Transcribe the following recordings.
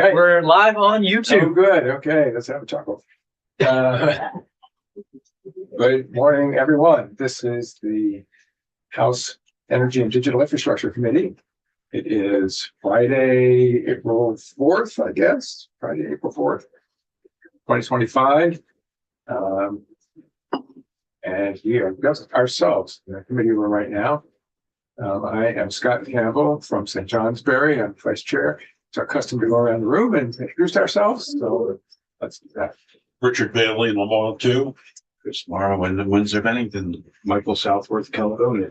right. We're live on Oh, YouTube. good. Okay, let's have a chuckle. Good morning, everyone. This is the House Energy and Digital Infrastructure Committee. It is Friday, April 4th, I guess. Friday, April 4th, 2025. And we are just ourselves in the committee room right now. I am Scott Campbell from St. Johnsbury. I'm vice chair. It's our custom to go around the room and introduce ourselves. So let's do that. Richard Bailey in Lamoille 2. Chris Morrow in Windsor, Bennington. Michael Southworth, Caledonia.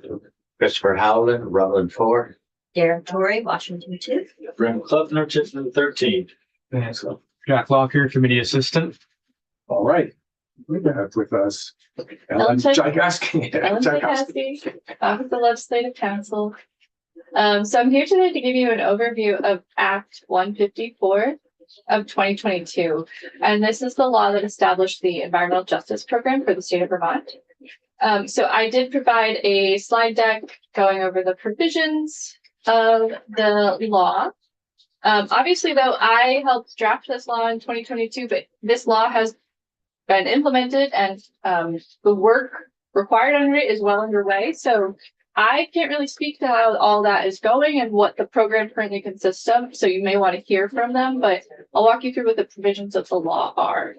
Christopher Howland, Rutland 4. Derek Torrey, Washington 2. Brent Klubner, Tiffin 13. And so, Jack Locker, committee assistant. all right. We have with us Ellen Tchaikovsky. Tchaikovsky, Office of Legislative Counsel. So I'm here today to give you an overview of Act 154 of 2022. And this is the law that established the Environmental Justice Program for the state of Vermont. So I did provide a slide deck going over the provisions of the law. Obviously, though, I helped draft this law in 2022, but this law has been implemented and the work required under it is well underway. So I can't really speak to how all that is going and what the program currently consists of. So you may want to hear from them, but I'll walk you through what the provisions of the law are.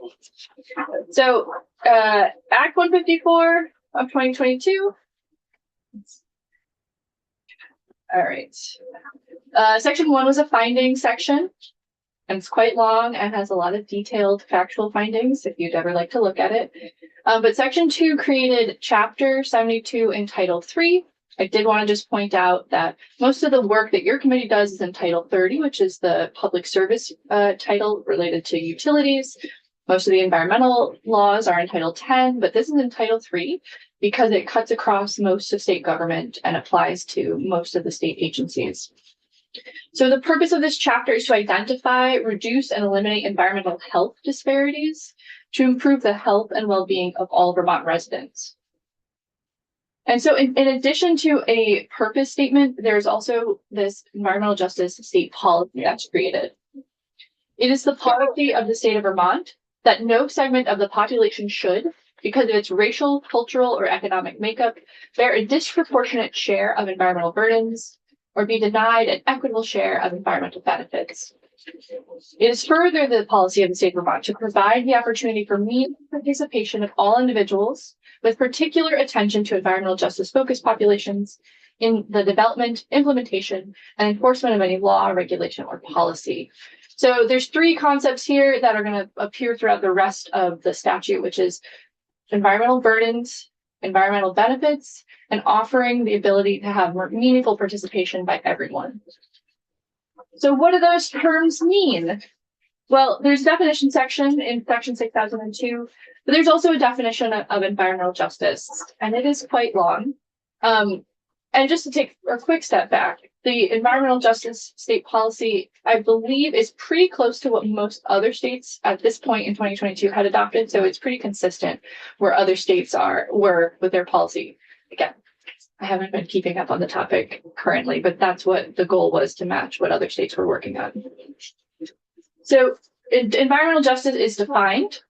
So Act 154 of 2022. All right. Section 1 was a finding section. And it's quite long and has a lot of detailed factual findings if you'd ever like to look at it. But Section 2 created Chapter 72 in Title 3. I did want to just point out that most of the work that your committee does is in Title 30, which is the public service title related to utilities. Most of the environmental laws are in Title 10, but this is in Title 3 because it cuts across most of state government and applies to most of the state agencies. So the purpose of this chapter is to identify, reduce, and eliminate environmental health disparities to improve the health and well-being of all Vermont residents. And so in addition to a purpose statement, there's also this environmental justice state policy that's created. It is the policy of the state of Vermont that no segment of the population should, because of its racial, cultural, or economic makeup, bear a disproportionate share of environmental burdens, or be denied an equitable share of environmental benefits. It is further the policy of the state of Vermont to provide the opportunity for meaningful participation of all individuals with particular attention to environmental justice-focused populations in the development, implementation, and enforcement of any law, regulation, or policy. So there's three concepts here that are going to appear throughout the rest of the statute, which is environmental burdens, environmental benefits, and offering the ability to have more meaningful participation by everyone. So what do those terms mean? Well, there's a definition section in section 6002, but there's also a definition of environmental justice, and it is quite long. And just to take a quick step back, the environmental justice state policy, I believe, is pretty close to what most other states at this point in 2022 had adopted. So it's pretty consistent where other states were with their policy. Again, I haven't been keeping up on the topic currently, but that's what the goal was, to match what other states were working on. So environmental justice is defined.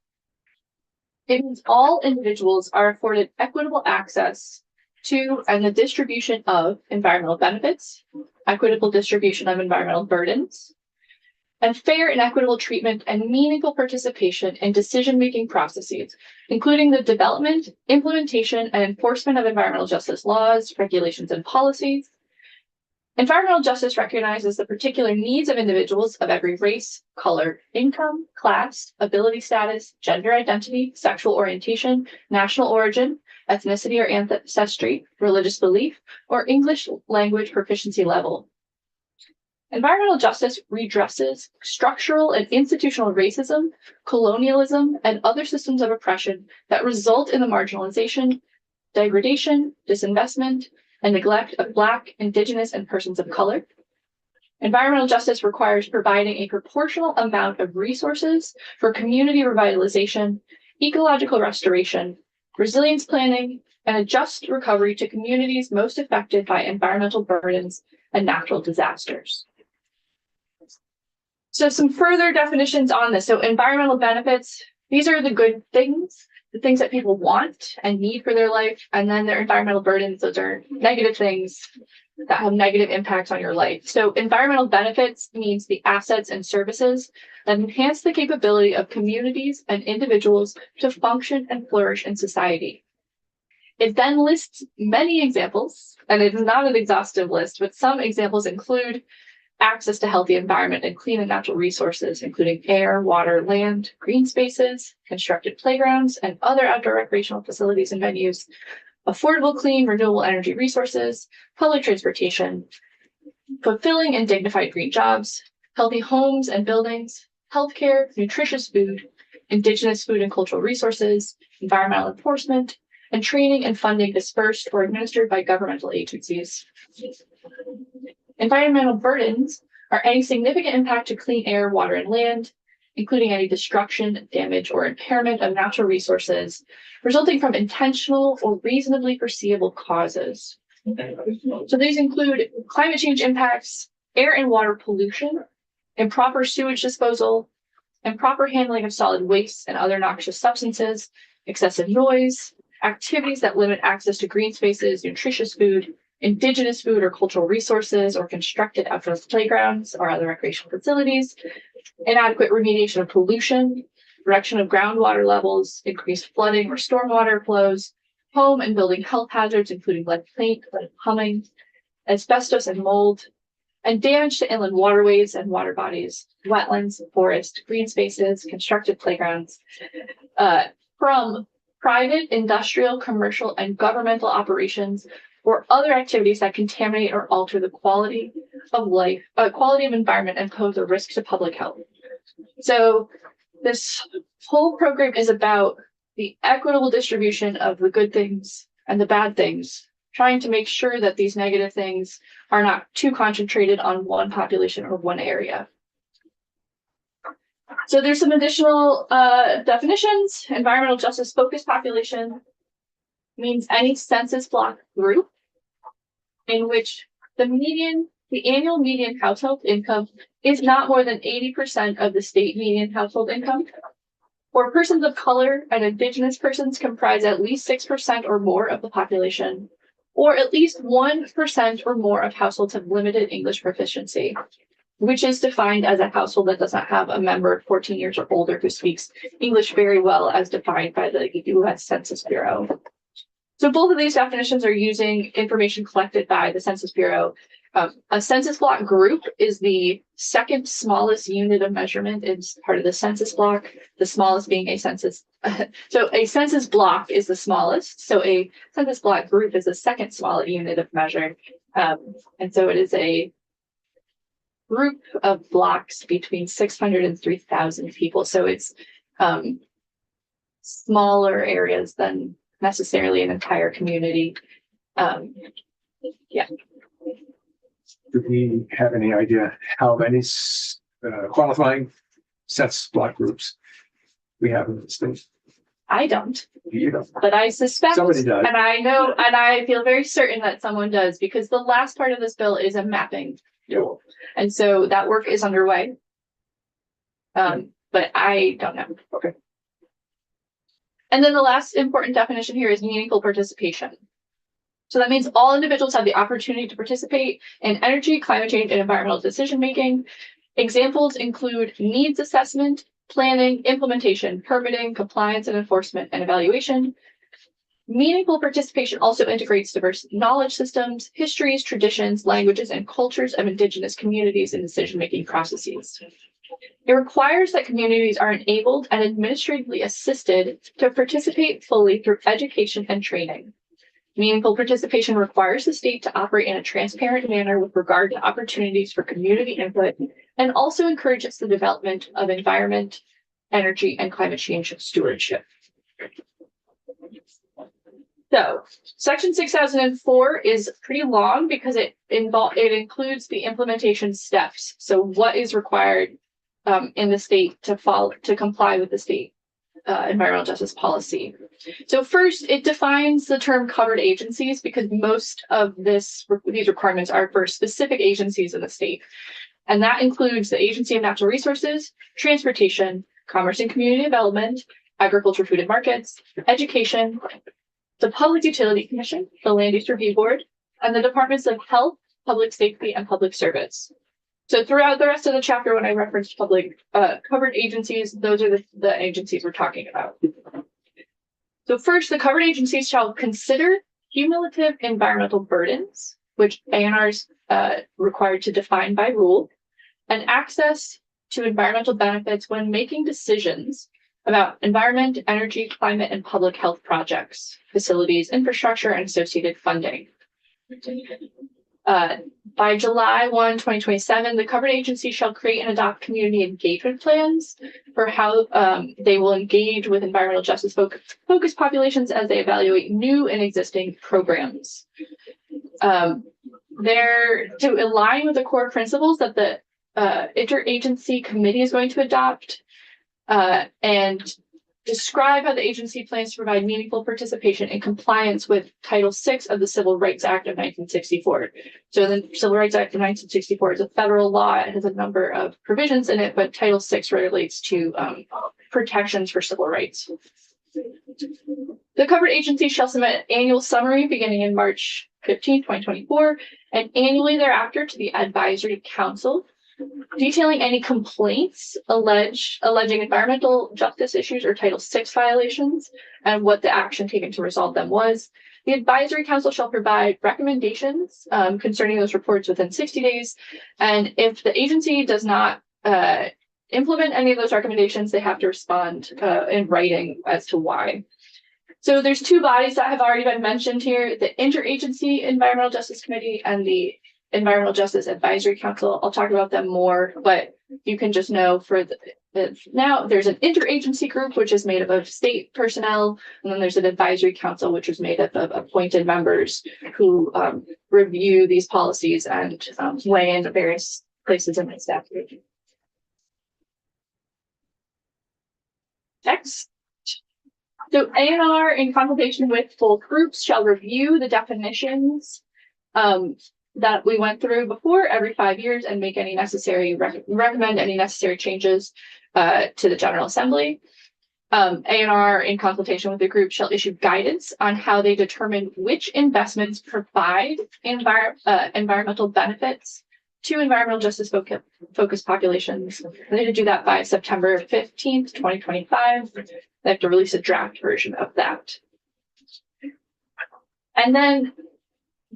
It means all individuals are afforded equitable access to and the distribution of environmental benefits, equitable distribution of environmental burdens, and fair and equitable treatment and meaningful participation in decision-making processes, including the development, implementation, and enforcement of environmental justice laws, regulations, and policies. Environmental justice recognizes the particular needs of individuals of every race, color, income, class, ability status, gender identity, sexual orientation, national origin, ethnicity or ancestry, religious belief, or English language proficiency level. Environmental justice redresses structural and institutional racism, colonialism, and other systems of oppression that result in the marginalization, degradation, disinvestment, and neglect of Black, Indigenous, and persons of color. Environmental justice requires providing a proportional amount of resources for community revitalization, ecological restoration, resilience planning, and a just recovery to communities most affected by environmental burdens and natural disasters. So some further definitions on this. So environmental benefits, these are the good things, the things that people want and need for their life. And then their environmental burdens, those are negative things that have negative impacts on your life. So environmental benefits means the assets and services that enhance the capability of communities and individuals to function and flourish in society. It then lists many examples, and it is not an exhaustive list, but some examples include access to healthy environment and clean and natural resources, including air, water, land, green spaces, constructed playgrounds, and other outdoor recreational facilities and venues, affordable, clean, renewable energy resources, public transportation, fulfilling and dignified green jobs, healthy homes and buildings, healthcare, nutritious food, indigenous food and cultural resources, environmental enforcement, and training and funding dispersed or administered by governmental agencies. Environmental burdens are any significant impact to clean air, water, and land, including any destruction, damage, or impairment of natural resources resulting from intentional or reasonably foreseeable causes. So these include climate change impacts, air and water pollution, improper sewage disposal, improper handling of solid waste and other noxious substances, excessive noise, activities that limit access to green spaces, nutritious food, indigenous food or cultural resources, or constructed outdoor playgrounds or other recreational facilities, inadequate remediation of pollution, reduction of groundwater levels, increased flooding or stormwater flows, home and building health hazards, including lead paint, lead plumbing, asbestos and mold, and damage to inland waterways and water bodies, wetlands, forest, green spaces, constructed playgrounds, from private, industrial, commercial, and governmental operations or other activities that contaminate or alter the quality of life, quality of environment, and pose a risk to public health. So this whole program is about the equitable distribution of the good things and the bad things, trying to make sure that these negative things are not too concentrated on one population or one area. So there's some additional definitions. Environmental justice focused population means any census block group in which the annual median household income is not more than 80% of the state median household income, or persons of color and indigenous persons comprise at least 6% or more of the population, or at least 1% or more of households have limited English proficiency, which is defined as a household that does not have a member 14 years or older who speaks English very well, as defined by the U.S. Census Bureau. So both of these definitions are using information collected by the Census Bureau. A census block group is the second smallest unit of measurement. It's part of the census block, the smallest being a census. So a census block is the smallest. So a census block group is the second smallest unit of measure. And so it is a group of blocks between 600 and 3,000 people. So it's smaller areas than necessarily an entire community. Yeah. Do we have any idea how many qualifying census block groups we have in the state? I don't, You know, but I suspect, somebody does. and I know, and I feel very certain that someone does, because the last part of this bill is a mapping tool. And so that work is underway. But I don't know. Okay. And then the last important definition here is meaningful participation. So that means all individuals have the opportunity to participate in energy, climate change, and environmental decision-making. Examples include needs assessment, planning, implementation, permitting, compliance and enforcement, and evaluation. Meaningful participation also integrates diverse knowledge systems, histories, traditions, languages, and cultures of indigenous communities in decision-making processes. It requires that communities are enabled and administratively assisted to participate fully through education and training. Meaningful participation requires the state to operate in a transparent manner with regard to opportunities for community input, and also encourages the development of environment, energy, and climate change stewardship. So section 6004 is pretty long because it includes the implementation steps. So what is required in the state to comply with the state environmental justice policy. So first, it defines the term covered agencies, because most of these requirements are for specific agencies in the state. And that includes the Agency of Natural Resources, Transportation, Commerce and Community Development, Agriculture, Food and Markets, Education, the Public Utility Commission, the Land Use Review Board, and the Departments of Health, Public Safety, and Public Service. So throughout the rest of the chapter, when I referenced public covered agencies, those are the agencies we're talking about. So first, the covered agencies shall consider cumulative environmental burdens, which ANR is required to define by rule, and access to environmental benefits when making decisions about environment, energy, climate, and public health projects, facilities, infrastructure, and associated funding. By July 1, 2027, the covered agency shall create and adopt community engagement plans for how they will engage with environmental justice focused populations as they evaluate new and existing programs. They're to align with the core principles that the interagency committee is going to adopt and describe how the agency plans to provide meaningful participation in compliance with Title VI of the Civil Rights Act of 1964. So the Civil Rights Act of 1964 is a federal law. It has a number of provisions in it, but Title VI relates to protections for civil rights. The covered agency shall submit an annual summary beginning in March 15, 2024, and annually thereafter to the Advisory Council, detailing any complaints alleging environmental justice issues or Title VI violations and what the action taken to resolve them was. The Advisory Council shall provide recommendations concerning those reports within 60 days. And if the agency does not implement any of those recommendations, they have to respond in writing as to why. So there's two bodies that have already been mentioned here, the Interagency Environmental Justice Committee and the Environmental Justice Advisory Council. I'll talk about them more, but you can just know for now there's an interagency group, which is made up of state personnel, and then there's an advisory council, which is made up of appointed members who review these policies and weigh in various places in the statute. Next. So ANR, in consultation with both groups, shall review the definitions that we went through before every 5 years and make any necessary, recommend any necessary changes to the General Assembly. ANR, in consultation with the group, shall issue guidance on how they determine which investments provide environmental benefits to environmental justice focused populations. They need to do that by September 15th, 2025. They have to release a draft version of that. And then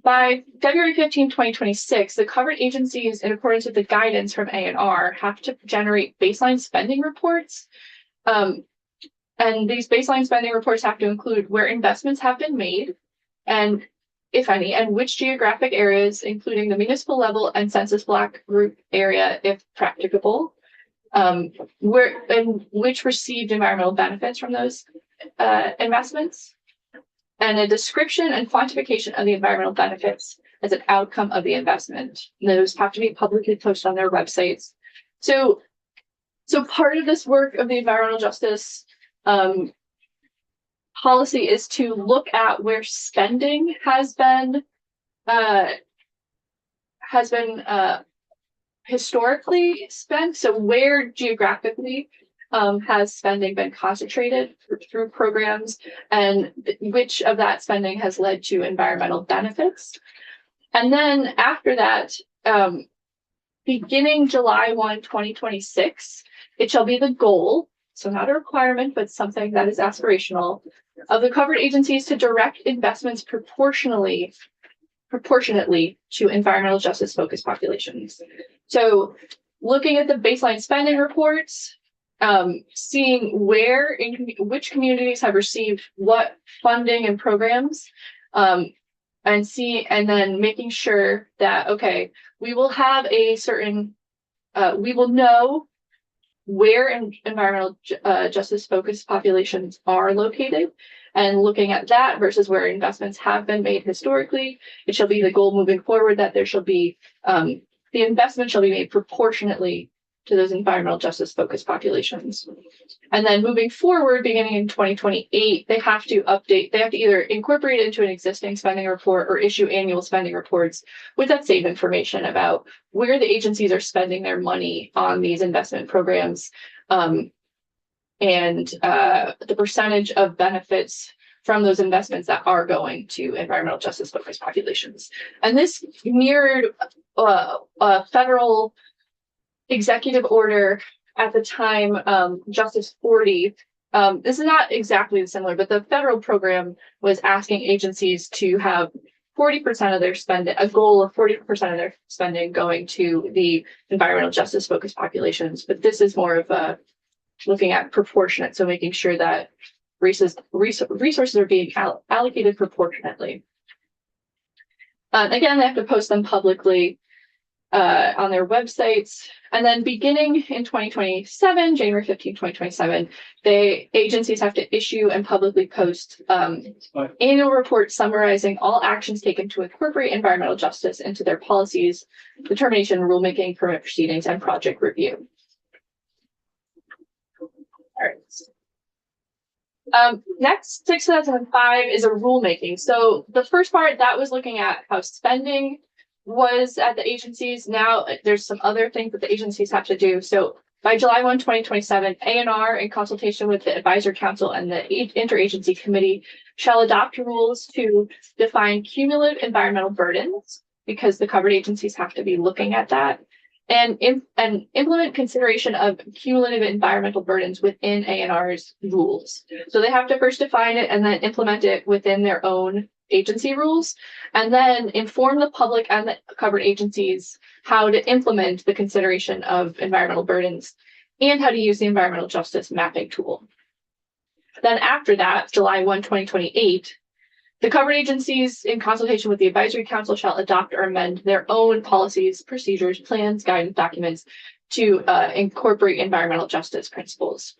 by February 15, 2026, the covered agencies, in accordance with the guidance from ANR, have to generate baseline spending reports. And these baseline spending reports have to include where investments have been made, and if any, and which geographic areas, including the municipal level and census block group area, if practicable, where and which received environmental benefits from those investments, and a description and quantification of the environmental benefits as an outcome of the investment. And those have to be publicly posted on their websites. So part of this work of the environmental justice policy is to look at where spending has been historically spent. So where geographically has spending been concentrated through programs, and which of that spending has led to environmental benefits. And then after that, beginning July 1, 2026, it shall be the goal, so not a requirement, but something that is aspirational, of the covered agencies to direct investments proportionately to environmental justice focused populations. So looking at the baseline spending reports, seeing where which communities have received what funding and programs, and then making sure that, okay, we will have a certain, we will know where environmental justice focused populations are located, and looking at that versus where investments have been made historically. It shall be the goal moving forward that there shall be, the investment shall be made proportionately to those environmental justice focused populations. And then moving forward, beginning in 2028, they have to either incorporate it into an existing spending report or issue annual spending reports with that same information about where the agencies are spending their money on these investment programs, and the percentage of benefits from those investments that are going to environmental justice focused populations. And this mirrored a federal executive order at the time, Justice 40. This is not exactly similar, but the federal program was asking agencies to have 40% of their spending, a goal of 40% of their spending going to the environmental justice focused populations. But this is more of a looking at proportionate, so making sure that resources are being allocated proportionately. Again, they have to post them publicly on their websites. And then beginning in 2027, January 15, 2027, the agencies have to issue and publicly post annual reports summarizing all actions taken to incorporate environmental justice into their policies, determination, rulemaking, permit proceedings, and project review. All right. Next, 6005 is a rulemaking. So the first part that was looking at how spending was at the agencies. Now there's some other things that the agencies have to do. So by July 1, 2027, ANR, in consultation with the Advisory Council and the Interagency Committee, shall adopt rules to define cumulative environmental burdens, because the covered agencies have to be looking at that, and implement consideration of cumulative environmental burdens within ANR's rules. So they have to first define it and then implement it within their own agency rules, and then inform the public and the covered agencies how to implement the consideration of environmental burdens and how to use the environmental justice mapping tool. Then after that, July 1, 2028, the covered agencies, in consultation with the Advisory Council, shall adopt or amend their own policies, procedures, plans, guidance documents to incorporate environmental justice principles.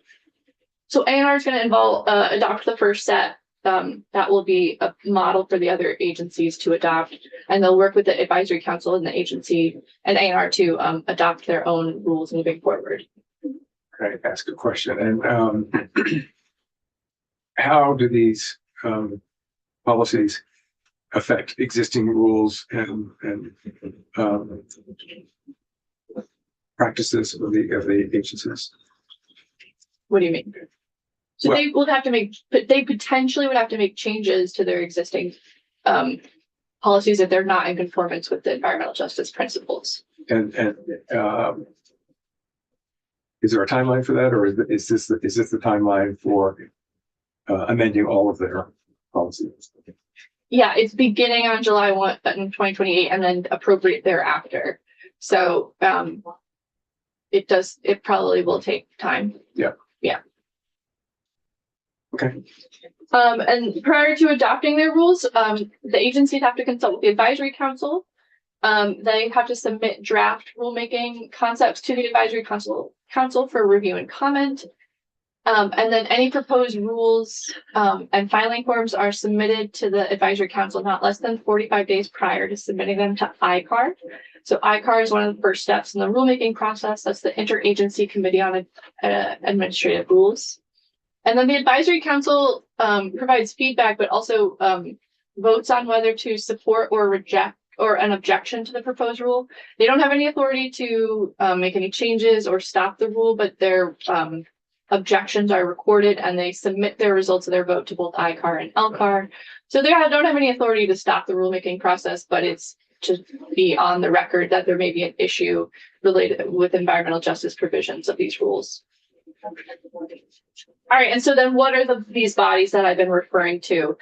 So ANR is going to adopt the first set. That will be a model for the other agencies to adopt, and they'll work with the Advisory Council and the agency and ANR to adopt their own rules moving forward. Can I ask a question? And how do these policies affect existing rules and practices of the agencies? What do you mean? So Well, they would have to make, but they potentially would have to make changes to their existing policies if they're not in conformance with the environmental justice principles. and is there a timeline for that, or is this the timeline for amending all of their policies? Yeah, it's beginning on July 1 in 2028 and then appropriate thereafter. So it probably will take time. Yeah. Okay. And prior to adopting their rules, the agencies have to consult with the Advisory Council. They have to submit draft rulemaking concepts to the Advisory Council for review and comment. And then any proposed rules and filing forms are submitted to the Advisory Council not less than 45 days prior to submitting them to ICAR. So ICAR is one of the first steps in the rulemaking process. That's the Interagency Committee on Administrative Rules. And then the Advisory Council provides feedback, but also votes on whether to support or reject or an objection to the proposed rule. They don't have any authority to make any changes or stop the rule, but their objections are recorded and they submit their results of their vote to both ICAR and LCAR. So they don't have any authority to stop the rulemaking process, but it's to be on the record that there may be an issue related with environmental justice provisions of these rules. All right, and so then what are these bodies that I've been referring to?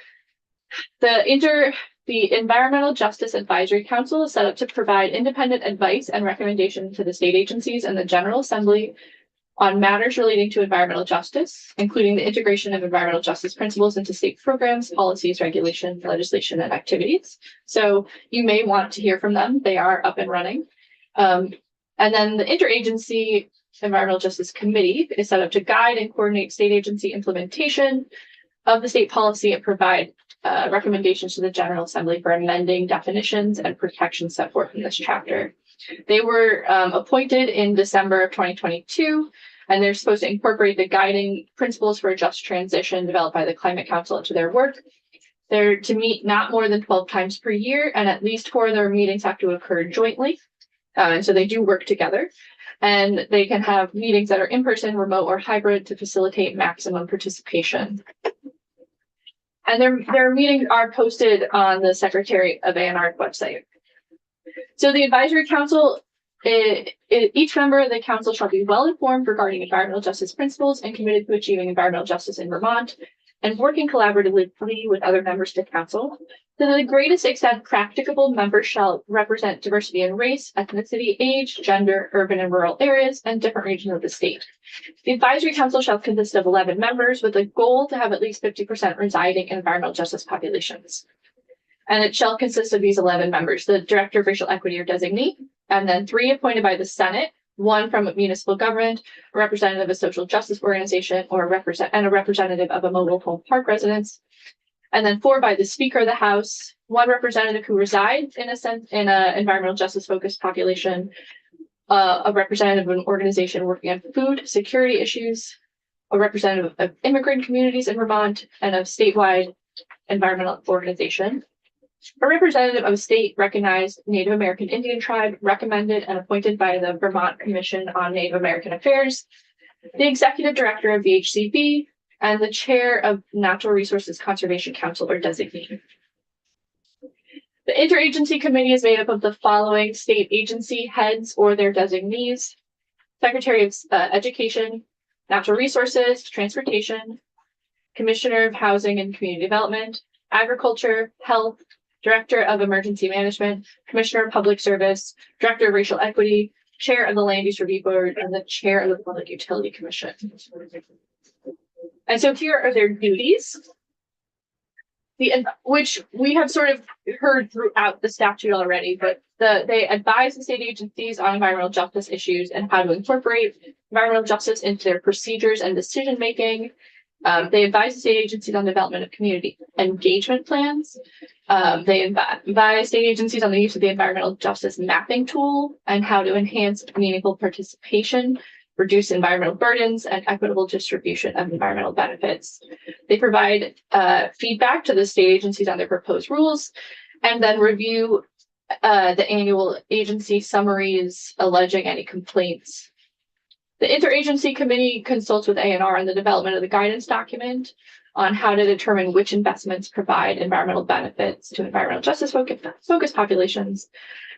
The Environmental Justice Advisory Council is set up to provide independent advice and recommendation to the state agencies and the General Assembly on matters relating to environmental justice, including the integration of environmental justice principles into state programs, policies, regulations, legislation, and activities. So you may want to hear from them. They are up and running. And then the Interagency Environmental Justice Committee is set up to guide and coordinate state agency implementation of the state policy and provide recommendations to the General Assembly for amending definitions and protections set forth in this chapter. They were appointed in December of 2022, and they're supposed to incorporate the guiding principles for a just transition developed by the Climate Council into their work. They're to meet not more than 12 times per year, and at least 4 of their meetings have to occur jointly. And so they do work together, and they can have meetings that are in person, remote, or hybrid to facilitate maximum participation. And their meetings are posted on the Secretary of ANR website. So the advisory council, each member of the council shall be well informed regarding environmental justice principles and committed to achieving environmental justice in Vermont, and working collaboratively with other members of the council. To the greatest extent practicable, members shall represent diversity in race, ethnicity, age, gender, urban and rural areas, and different regions of the state. The advisory council shall consist of 11 members with a goal to have at least 50% residing in environmental justice populations. And it shall consist of these 11 members, the director of racial equity or designee, and then 3 appointed by the Senate, 1 from a municipal government, a representative of a social justice organization, or a representative of a mobile home park residence, and then 4 by the Speaker of the House, 1 representative who resides in a environmental justice focused population, a representative of an organization working on food security issues, a representative of immigrant communities in Vermont, and a statewide environmental organization. A representative of a state recognized Native American Indian tribe recommended and appointed by the Vermont Commission on Native American Affairs, the executive director of VHCB, and the chair of Natural Resources Conservation Council or designee. The interagency committee is made up of the following state agency heads or their designees: Secretary of Education, Natural Resources, Transportation, Commissioner of Housing and Community Development, Agriculture, Health, Director of Emergency Management, Commissioner of Public Service, Director of Racial Equity, Chair of the Land Use Review Board, and the Chair of the Public Utility Commission. And so here are their duties, which we have sort of heard throughout the statute already, but they advise the state agencies on environmental justice issues and how to incorporate environmental justice into their procedures and decision-making. They advise the state agencies on development of community engagement plans. They advise state agencies on the use of the environmental justice mapping tool and how to enhance meaningful participation, reduce environmental burdens, and equitable distribution of environmental benefits. They provide feedback to the state agencies on their proposed rules, and then review the annual agency summaries alleging any complaints. The interagency committee consults with ANR on the development of the guidance document on how to determine which investments provide environmental benefits to environmental justice focused populations.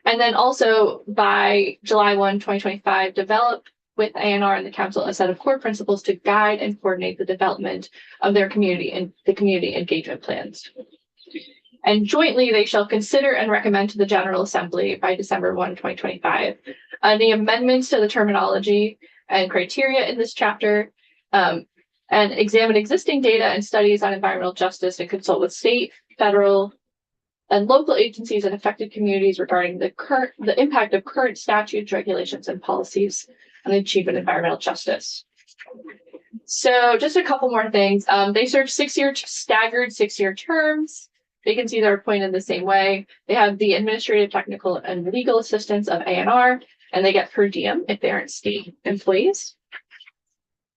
And then also by July 1, 2025, develop with ANR and the council a set of core principles to guide and coordinate the development of their community and the community engagement plans. And jointly, they shall consider and recommend to the General Assembly by December 1, 2025, the amendments to the terminology and criteria in this chapter, and examine existing data and studies on environmental justice and consult with state, federal, and local agencies and affected communities regarding the impact of current statutes, regulations, and policies on the achievement of environmental justice. So just a couple more things. They serve staggered 6-year terms. Vacancies are appointed the same way. They have the administrative, technical, and legal assistance of ANR, and they get per diem if they aren't state employees.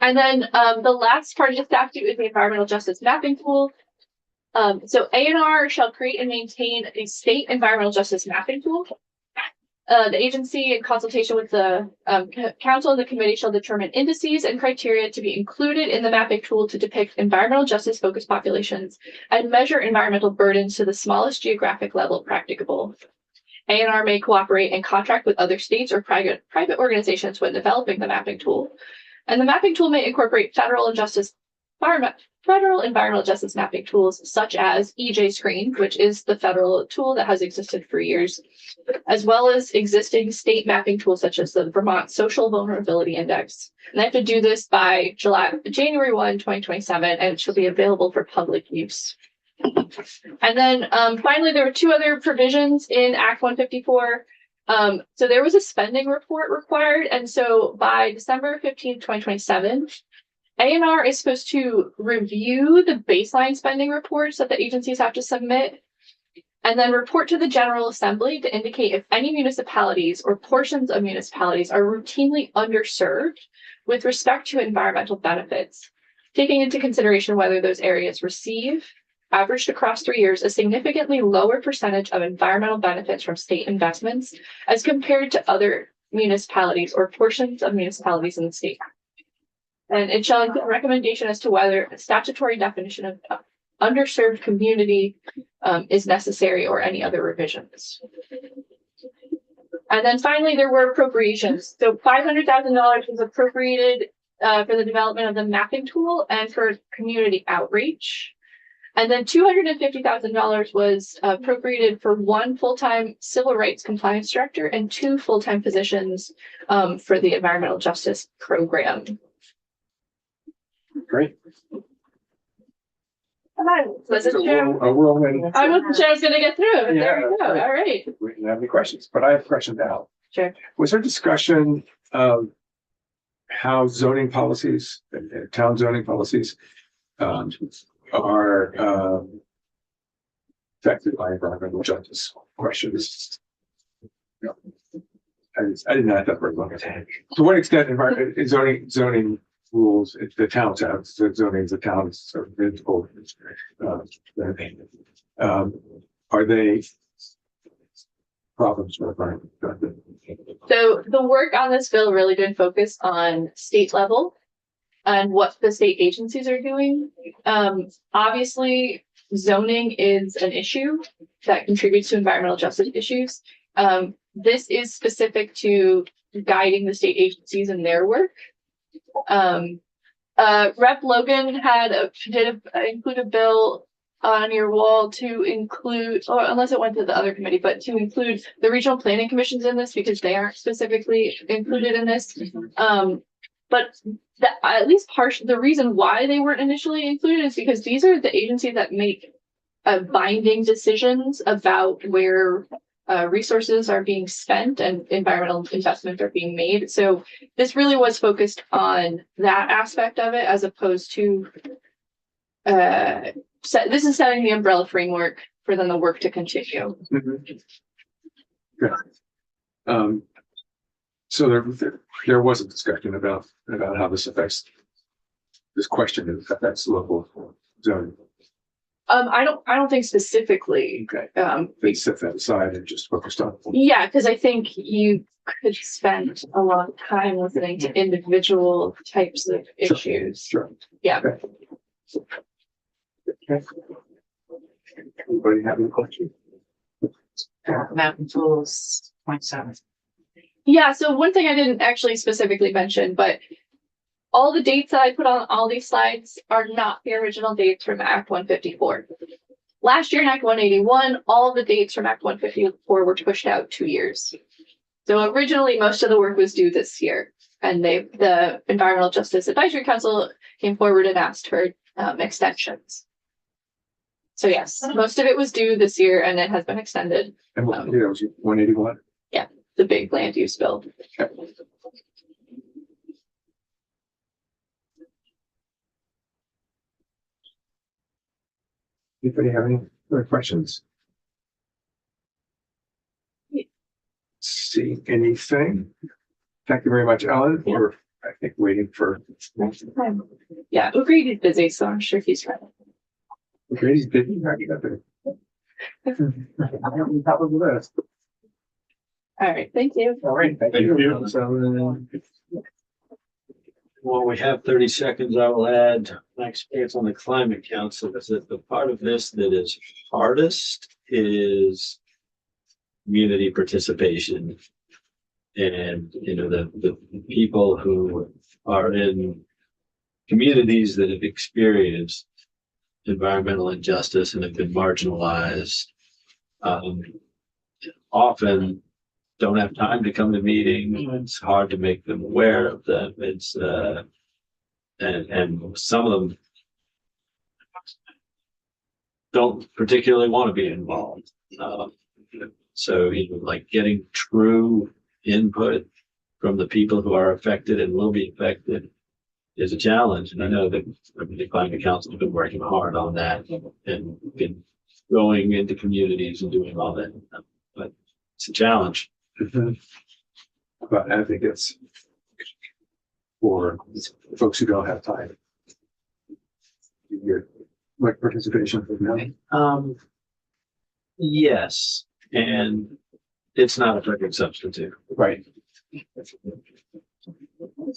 And then the last part of the statute is the environmental justice mapping tool. So ANR shall create and maintain a state environmental justice mapping tool. The agency, in consultation with the council and the committee, shall determine indices and criteria to be included in the mapping tool to depict environmental justice focused populations and measure environmental burdens to the smallest geographic level practicable. ANR may cooperate and contract with other states or private organizations when developing the mapping tool. And the mapping tool may incorporate federal environmental justice mapping tools such as EJ Screen, which is the federal tool that has existed for years, as well as existing state mapping tools such as the Vermont Social Vulnerability Index. And they have to do this by January 1, 2027, and it shall be available for public use. And then finally, there were 2 other provisions in Act 154. So there was a spending report required. And so by December 15, 2027, ANR is supposed to review the baseline spending reports that the agencies have to submit And then report to the General Assembly to indicate if any municipalities or portions of municipalities are routinely underserved with respect to environmental benefits, taking into consideration whether those areas receive, averaged across 3 years, a significantly lower percentage of environmental benefits from state investments as compared to other municipalities or portions of municipalities in the state. And it shall include a recommendation as to whether a statutory definition of underserved community is necessary or any other revisions. And then finally, there were appropriations. So $500,000 was appropriated for the development of the mapping tool and for community outreach. And then $250,000 was appropriated for 1 full-time civil rights compliance director and 2 full-time positions for the environmental justice program. Great. Was it So true? a whirlwind. I wasn't sure I was going to get through it, but there Yeah, we go. great. All right. We didn't have any questions, but I have a question now. Sure. Was there discussion of how zoning policies, town zoning policies, are affected by environmental justice questions? No. I didn't have that very long. To what extent zoning rules, the towns have, so zoning is the town's sort of municipal, are they problems for environmental justice? So the work on this bill really did focus on state level and what the state agencies are doing. Obviously, zoning is an issue that contributes to environmental justice issues. This is specific to guiding the state agencies in their work. Rep Logan include a bill on your wall to include, or unless it went to the other committee, but to include the regional planning commissions in this because they aren't specifically included in this. But at least the reason why they weren't initially included is because these are the agencies that make binding decisions about where resources are being spent and environmental investments are being made. So this really was focused on that aspect of it as opposed to this is setting the umbrella framework for then the work to continue. Good. So there was a discussion about how this affects local zoning. I don't think specifically. Okay. They set that aside and just focused on. Yeah, because I think you could spend a lot of time listening to individual types of issues. Sure. Yeah. Okay. Okay. Anybody have any questions? Mountain tools, 0.7. Yeah, so one thing I didn't actually specifically mention, but all the dates that I put on all these slides are not the original dates from Act 154. Last year in Act 181, all of the dates from Act 154 were pushed out 2 years. So originally, most of the work was due this year, and the Environmental Justice Advisory Council came forward and asked for extensions. So yes, most of it was due this year, and it has been extended. And what, it was 181? The big land use bill. Okay. Anybody have any other questions? See anything? Thank you very much, Ellen. We're, I think, waiting for. Yeah, O'Grady is busy, so I'm sure he's ready. Grady's busy. Top of the list. All right, thank you. All right, thank Thank you. you. So, Well, we have 30 seconds. I will add my experience on the climate council is that the part of this that is hardest is community participation. And, the people who are in communities that have experienced environmental injustice and have been marginalized, often don't have time to come to meetings. It's hard to make them aware of them. It's and some of them don't particularly want to be involved. So like getting true input from the people who are affected and will be affected is a challenge. And I know that the Climate Council has been working hard on that and been going into communities and doing all that. But it's a challenge. But I think it's for folks who don't have time. You get like participation from them. Yes, and it's not a perfect substitute. Right.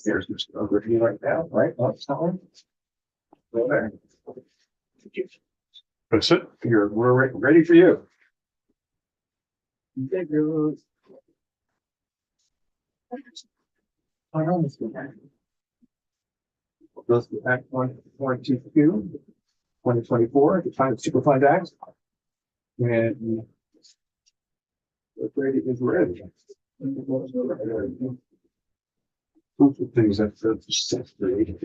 There's Mr. Ogilvy right now, right? That's time. Go there. That's it. We're ready for you. Goes to Act 122, 2024, the Time Superfund Act. And the ready is ready. Group of things that's just great.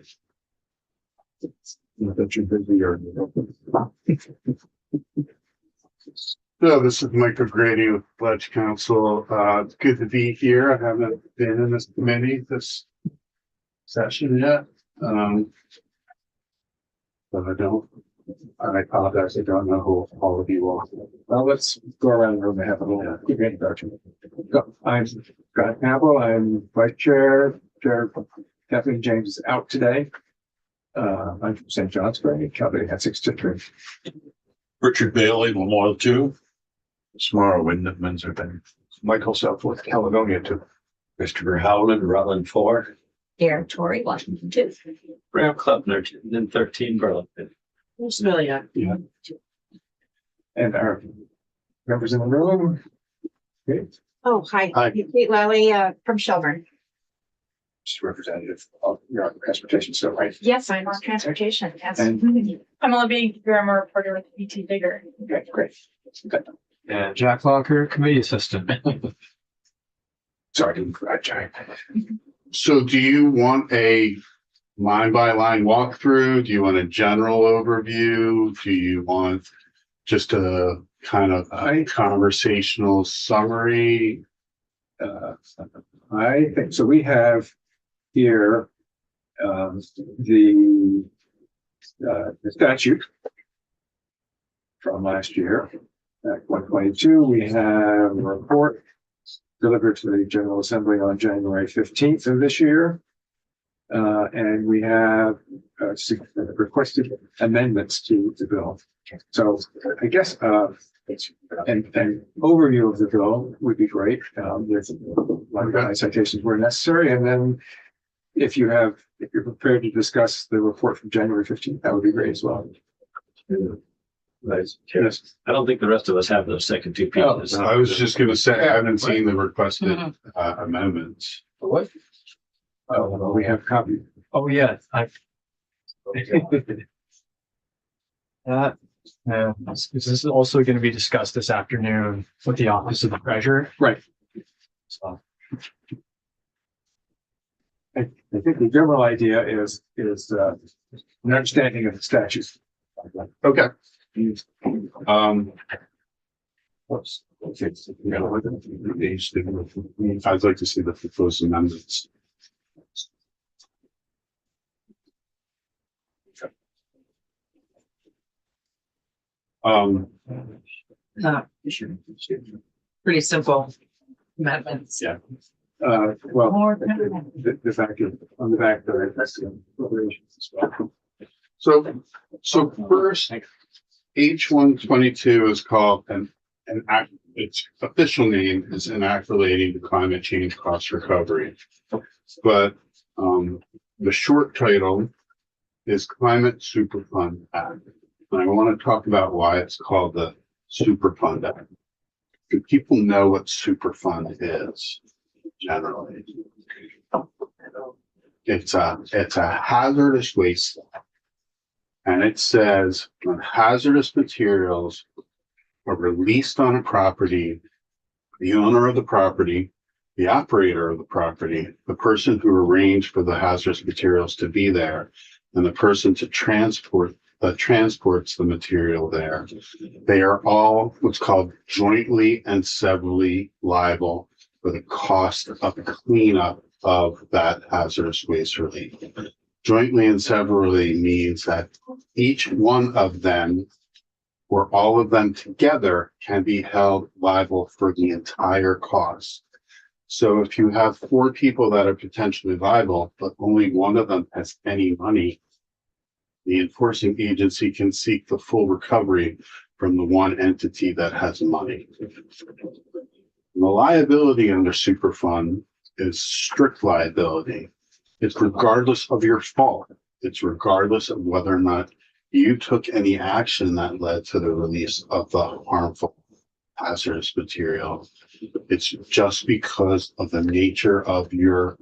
That you're busy or. So this is Mike O'Grady with Pledge Council. It's good to be here. I haven't been in this committee this session yet. But I apologize. I don't know who all of you are. Well, let's go around the room and have a little quick introduction. I'm Scott Campbell. I'm vice chair. Chair Kathleen James is out today. I'm from St. Johnsbury, Calgary at 623. Richard Bailey, Memorial 2. Tomorrow, Windsor Bend. Michael Southworth, Caledonia 2. Christopher Howland, Rutland 4. Here, Tori, Washington 2. Graham Klubner, then 13 Burlington. Who's familiar? And our members in the room. Great. Oh, hi. Hi. Kate Lally, from Shelburne. Just representative of your transportation still, right? Yes, I'm on transportation. Yes. And I'm only being grammar reporter with BT Bigger. okay, great. Good. And Jack Locker, committee assistant. Sorry, I didn't correct Jack. So do you want a line by line walkthrough? Do you want a general overview? Do you want just a kind of conversational summary? I think so. We have here the statute from last year, Act 122. We have a report delivered to the General Assembly on January 15th of this year. And we have requested amendments to the bill. So I guess an overview of the bill would be great. There's a lot of citations where necessary. And then if you're prepared to discuss the report from January 15th, that would be great as well. Nice. Yes. I don't think the rest of us have those second two pieces. I was just going to say, I haven't seen the requested amendments. What? Oh, well, we have copies. Oh, yeah, this is also going to be discussed this afternoon with the Office of the Treasurer. Right. So, I think the general idea is an understanding of the statutes. Okay. Whoops. I'd like to see the proposed amendments. Pretty simple amendments. Yeah. Well, More the fact of, on the back, there is appropriations as well. So first, H-122 is called an act, its official name is an act relating to climate change cost recovery. But the short title is Climate Superfund Act. And I want to talk about why it's called the Superfund Act. Do people know what Superfund is generally? It's a hazardous waste law. And it says when hazardous materials are released on a property, the owner of the property, the operator of the property, the person who arranged for the hazardous materials to be there, and the person to transports the material there, they are all what's called jointly and severally liable for the cost of cleanup of that hazardous waste relief. Jointly and severally means that each one of them or all of them together can be held liable for the entire cost. So if you have 4 people that are potentially liable, but only one of them has any money, the enforcing agency can seek the full recovery from the one entity that has money. The liability under Superfund is strict liability. It's regardless of your fault. It's regardless of whether or not you took any action that led to the release of the harmful hazardous material. It's just because of the nature of your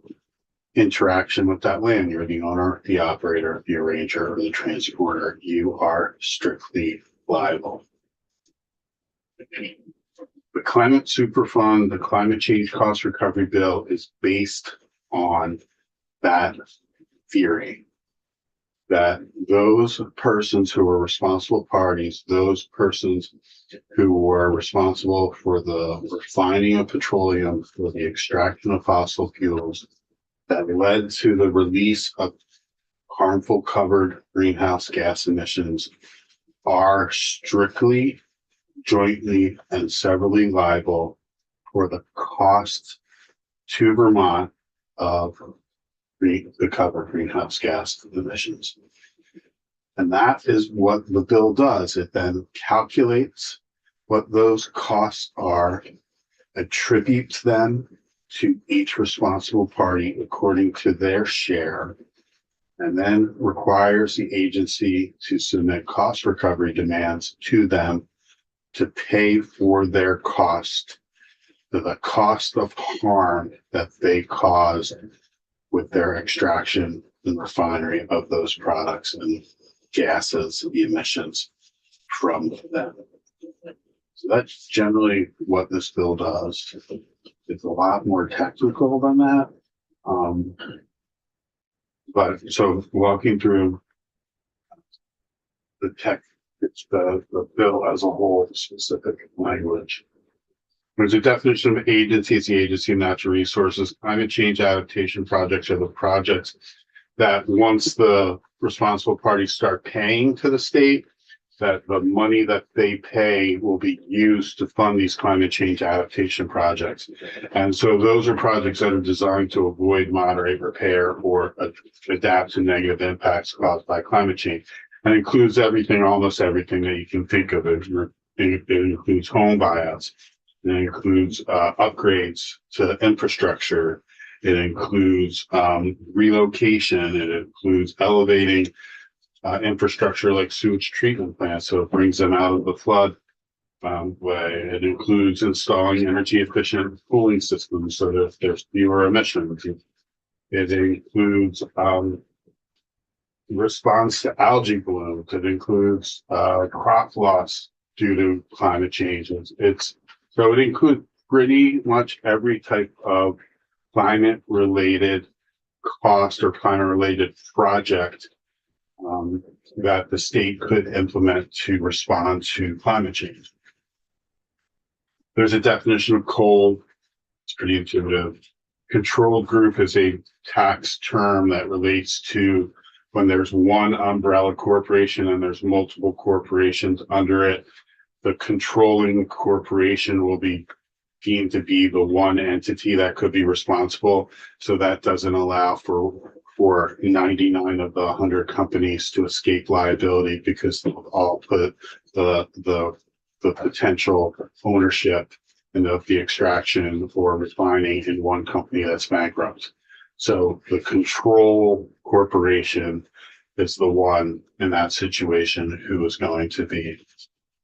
interaction with that land. You're the owner, the operator, the arranger, or the transporter. You are strictly liable. The Climate Superfund, the Climate Change Cost Recovery Bill is based on that theory that those persons who were responsible parties, those persons who were responsible for the refining of petroleum, for the extraction of fossil fuels, that led to the release of harmful covered greenhouse gas emissions are strictly, jointly, and severally liable for the cost to Vermont of the covered greenhouse gas emissions. And that is what the bill does. It then calculates what those costs are, attributes them to each responsible party according to their share, and then requires the agency to submit cost recovery demands to them to pay for their cost, the cost of harm that they caused with their extraction and refinery of those products and gases, the emissions from them. So that's generally what this bill does. It's a lot more technical than that. But so walking through the tech, it's the bill as a whole, specific language. There's a definition of agency. It's the Agency of Natural Resources. Climate change adaptation projects are the projects that once the responsible parties start paying to the state, that the money that they pay will be used to fund these climate change adaptation projects. And so those are projects that are designed to avoid, moderate, repair, or adapt to negative impacts caused by climate change. And includes everything, almost everything that you can think of. It includes home buyouts. It includes upgrades to infrastructure. It includes relocation. It includes elevating infrastructure like sewage treatment plants, so it brings them out of the flood way. It includes installing energy efficient cooling systems so that there's fewer emissions. It includes response to algae blooms. It includes crop loss due to climate change. So it includes pretty much every type of climate related cost or climate related project that the state could implement to respond to climate change. There's a definition of coal. It's pretty intuitive. Control group is a tax term that relates to when there's one umbrella corporation and there's multiple corporations under it. The controlling corporation will be deemed to be the one entity that could be responsible. So that doesn't allow for 99 of the 100 companies to escape liability because they'll all put the potential ownership and of the extraction or refining in one company that's bankrupt. So the control corporation is the one in that situation who is going to be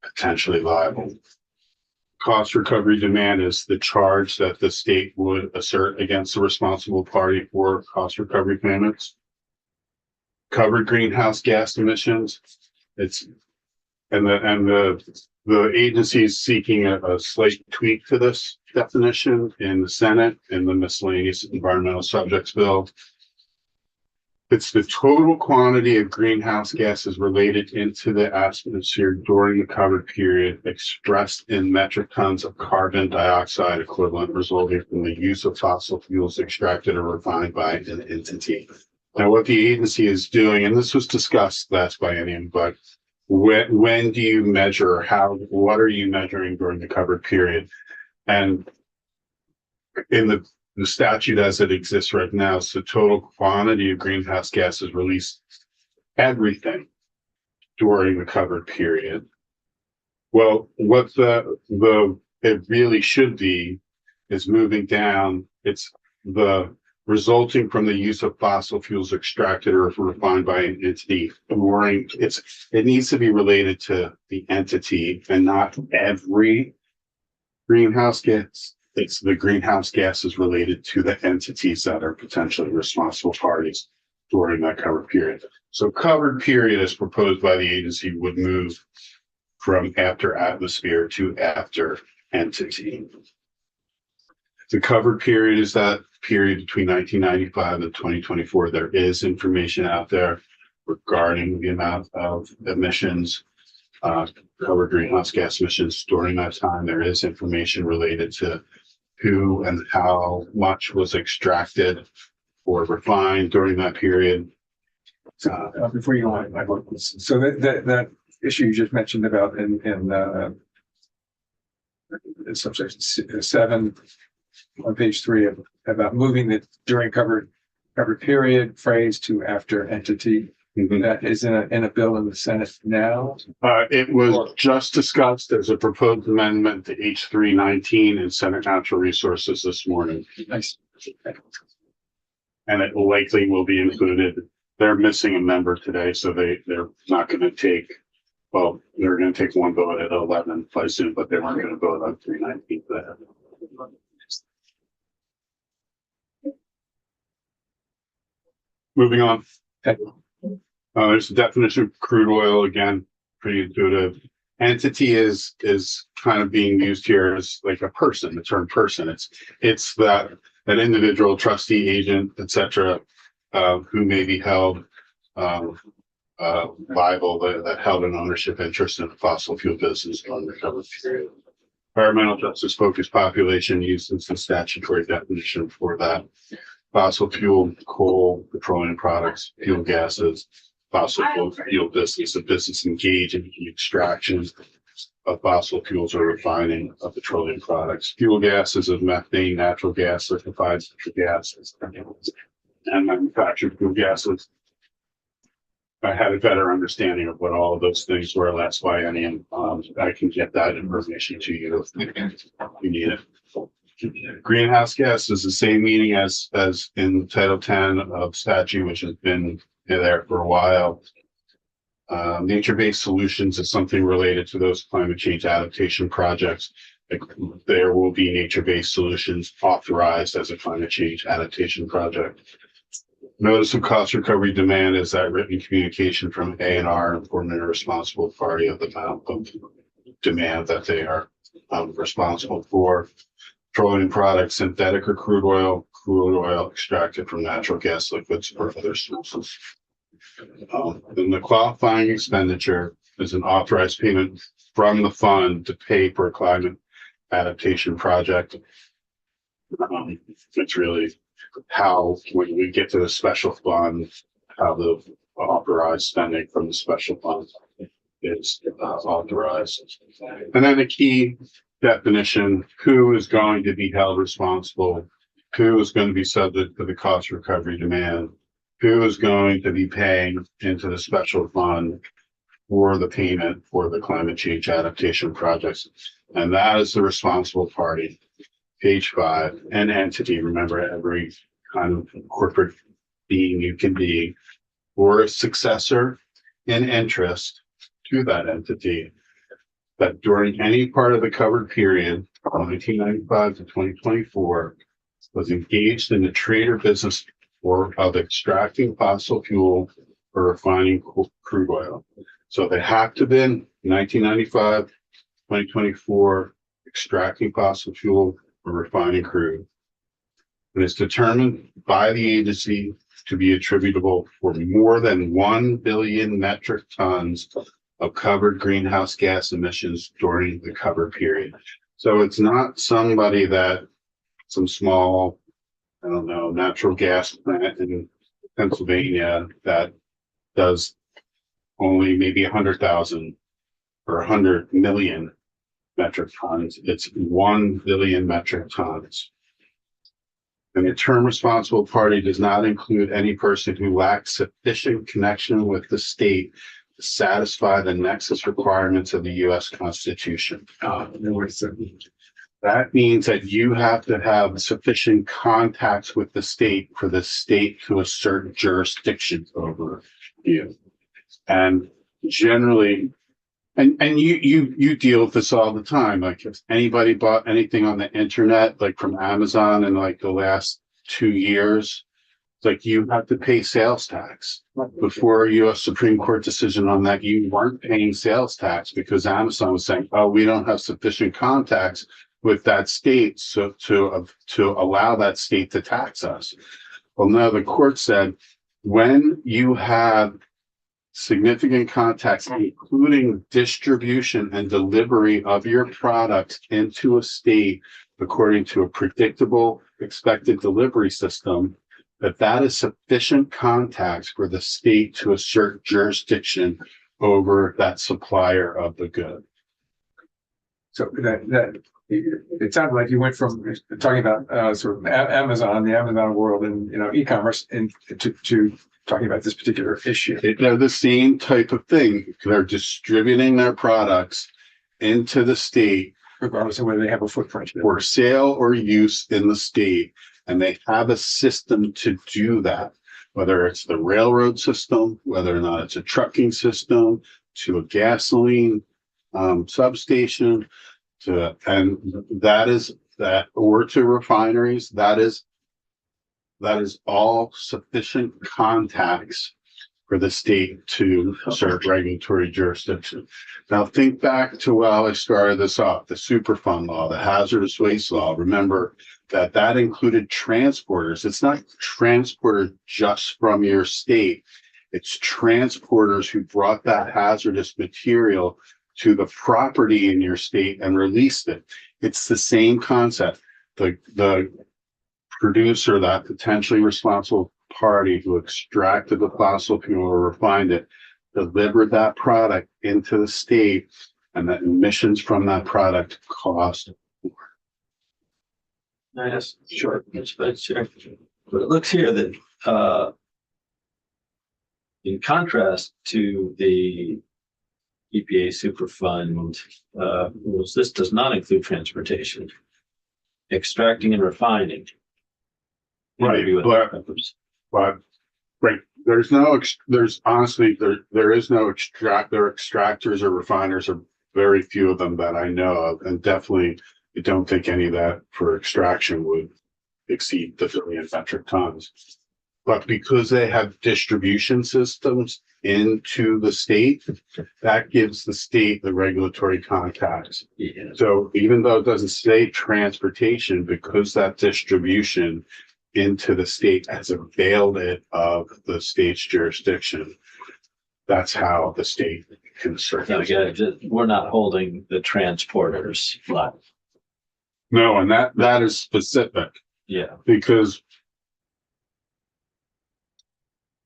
potentially liable. Cost recovery demand is the charge that the state would assert against the responsible party for cost recovery payments. Covered greenhouse gas emissions. The agency is seeking a slight tweak to this definition in the Senate in the miscellaneous environmental subjects bill. It's the total quantity of greenhouse gases related into the atmosphere during the covered period expressed in metric tons of carbon dioxide equivalent resulting from the use of fossil fuels extracted or refined by an entity. Now, what the agency is doing, and this was discussed last biennium, but when do you measure, what are you measuring during the covered period? And in the statute as it exists right now, it's the total quantity of greenhouse gases released, everything during the covered period. Well, what it really should be is moving down. It's the resulting from the use of fossil fuels extracted or refined by an entity. It needs to be related to the entity and not every greenhouse gas. It's the greenhouse gases related to the entities that are potentially responsible parties during that covered period. So covered period as proposed by the agency would move from after atmosphere to after entity. The covered period is that period between 1995 and 2024. There is information out there regarding the amount of emissions, covered greenhouse gas emissions during that time. There is information related to who and how much was extracted or refined during that period. Before you go on, so that issue you just mentioned about in subsection 7 on page 3 about moving the during covered period phrase to after entity. That is in a bill in the Senate now. It was just discussed as a proposed amendment to H319 in Senate Natural Resources this morning. Nice. And it likely will be included. They're missing a member today, so they're not going to take, well, they're going to take one vote at 11 by soon, but they weren't going to vote on 319 for that. Moving on. There's a definition of crude oil, again, pretty intuitive. Entity is kind of being used here as like a person, the term person. It's that an individual, trustee, agent, etc., who may be held liable that held an ownership interest in a fossil fuel business on the covered period. Environmental justice focused population used as the statutory definition for that. Fossil fuel, coal, petroleum products, fuel gases, fossil fuel business, a business engaged in the extraction of fossil fuels or refining of petroleum products. Fuel gases of methane, natural gas, liquefied natural gases, and manufactured fuel gases. I had a better understanding of what all of those things were last biennium. I can get that information to you if you need it. Greenhouse gas is the same meaning as in Title 10 of statute, which has been there for a while. Nature-based solutions is something related to those climate change adaptation projects. There will be nature-based solutions authorized as a climate change adaptation project. Notice of cost recovery demand is that written communication from A&R informing a responsible party of the amount of demand that they are responsible for. Petroleum products, synthetic or crude oil extracted from natural gas liquids or other sources. Then the qualifying expenditure is an authorized payment from the fund to pay for a climate adaptation project. It's really how, when we get to the special fund, how the authorized spending from the special fund is authorized. And then the key definition, who is going to be held responsible, who is going to be subject to the cost recovery demand, who is going to be paying into the special fund for the payment for the climate change adaptation projects. And that is the responsible party. Page 5, an entity, remember every kind of corporate being you can be, or a successor in interest to that entity, that during any part of the covered period, 1995 to 2024, was engaged in the trade or business or of extracting fossil fuel or refining crude oil. So they have to have been 1995, 2024, extracting fossil fuel or refining crude. And it's determined by the agency to be attributable for more than 1 billion metric tons of covered greenhouse gas emissions during the covered period. So it's not somebody that some small, I don't know, natural gas plant in Pennsylvania that does only maybe 100,000 or 100 million metric tons. It's 1 billion metric tons. And the term responsible party does not include any person who lacks sufficient connection with the state to satisfy the nexus requirements of the US Constitution. That means that you have to have sufficient contacts with the state for the state to assert jurisdiction over you. And generally, and you deal with this all the time. Like if anybody bought anything on the internet, like from Amazon in like the last 2 years, it's like you have to pay sales tax. Before a US Supreme Court decision on that, you weren't paying sales tax because Amazon was saying, oh, we don't have sufficient contacts with that state so to allow that state to tax us. Well, no, the court said when you have significant contacts, including distribution and delivery of your product into a state according to a predictable expected delivery system, that is sufficient contacts for the state to assert jurisdiction over that supplier of the good. So that it sounded like you went from talking about sort of Amazon, the Amazon world, and e-commerce, and to talking about this particular issue. They're the same type of thing. They're distributing their products into the state, Regardless of whether they have a footprint. for sale or use in the state, and they have a system to do that. Whether it's the railroad system, whether or not it's a trucking system, to a gasoline substation, and that is that, or to refineries. That is all sufficient contacts for the state to assert regulatory jurisdiction. Now think back to while I started this off, the Superfund law, the hazardous waste law. Remember that included transporters. It's not transporters just from your state. It's transporters who brought that hazardous material to the property in your state and released it. It's the same concept. The producer, that potentially responsible party who extracted the fossil fuel or refined it, delivered that product into the state, and that emissions from that product cost more. Yes, sure. But it looks here that in contrast to the EPA Superfund rules, this does not include transportation, extracting and refining. Right, but right, there's honestly there is no extractors or refiners, or very few of them that I know of, and definitely I don't think any of that for extraction would exceed the 1 billion metric tons. But because they have distribution systems into the state, that gives the state the regulatory contacts. Yeah. So even though it doesn't say transportation, because that distribution into the state has availed it of the state's jurisdiction, that's how the state can assert. Now, again, we're not holding the transporters liable. No, and that is specific. Yeah. Because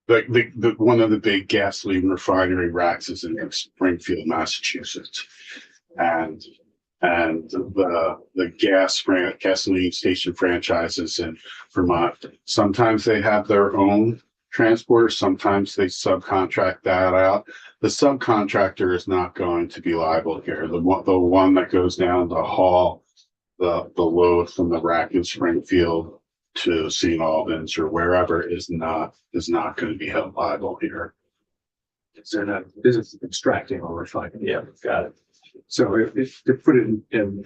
the one of the big gasoline refinery racks is in Springfield, Massachusetts, and the gasoline station franchises in Vermont. Sometimes they have their own transporter. Sometimes they subcontract that out. The subcontractor is not going to be liable here. The one that goes down to haul the load from the rack in Springfield to St. Albans or wherever is not going to be held liable here. They're not business extracting or refining. Yeah, got it. So if to put it in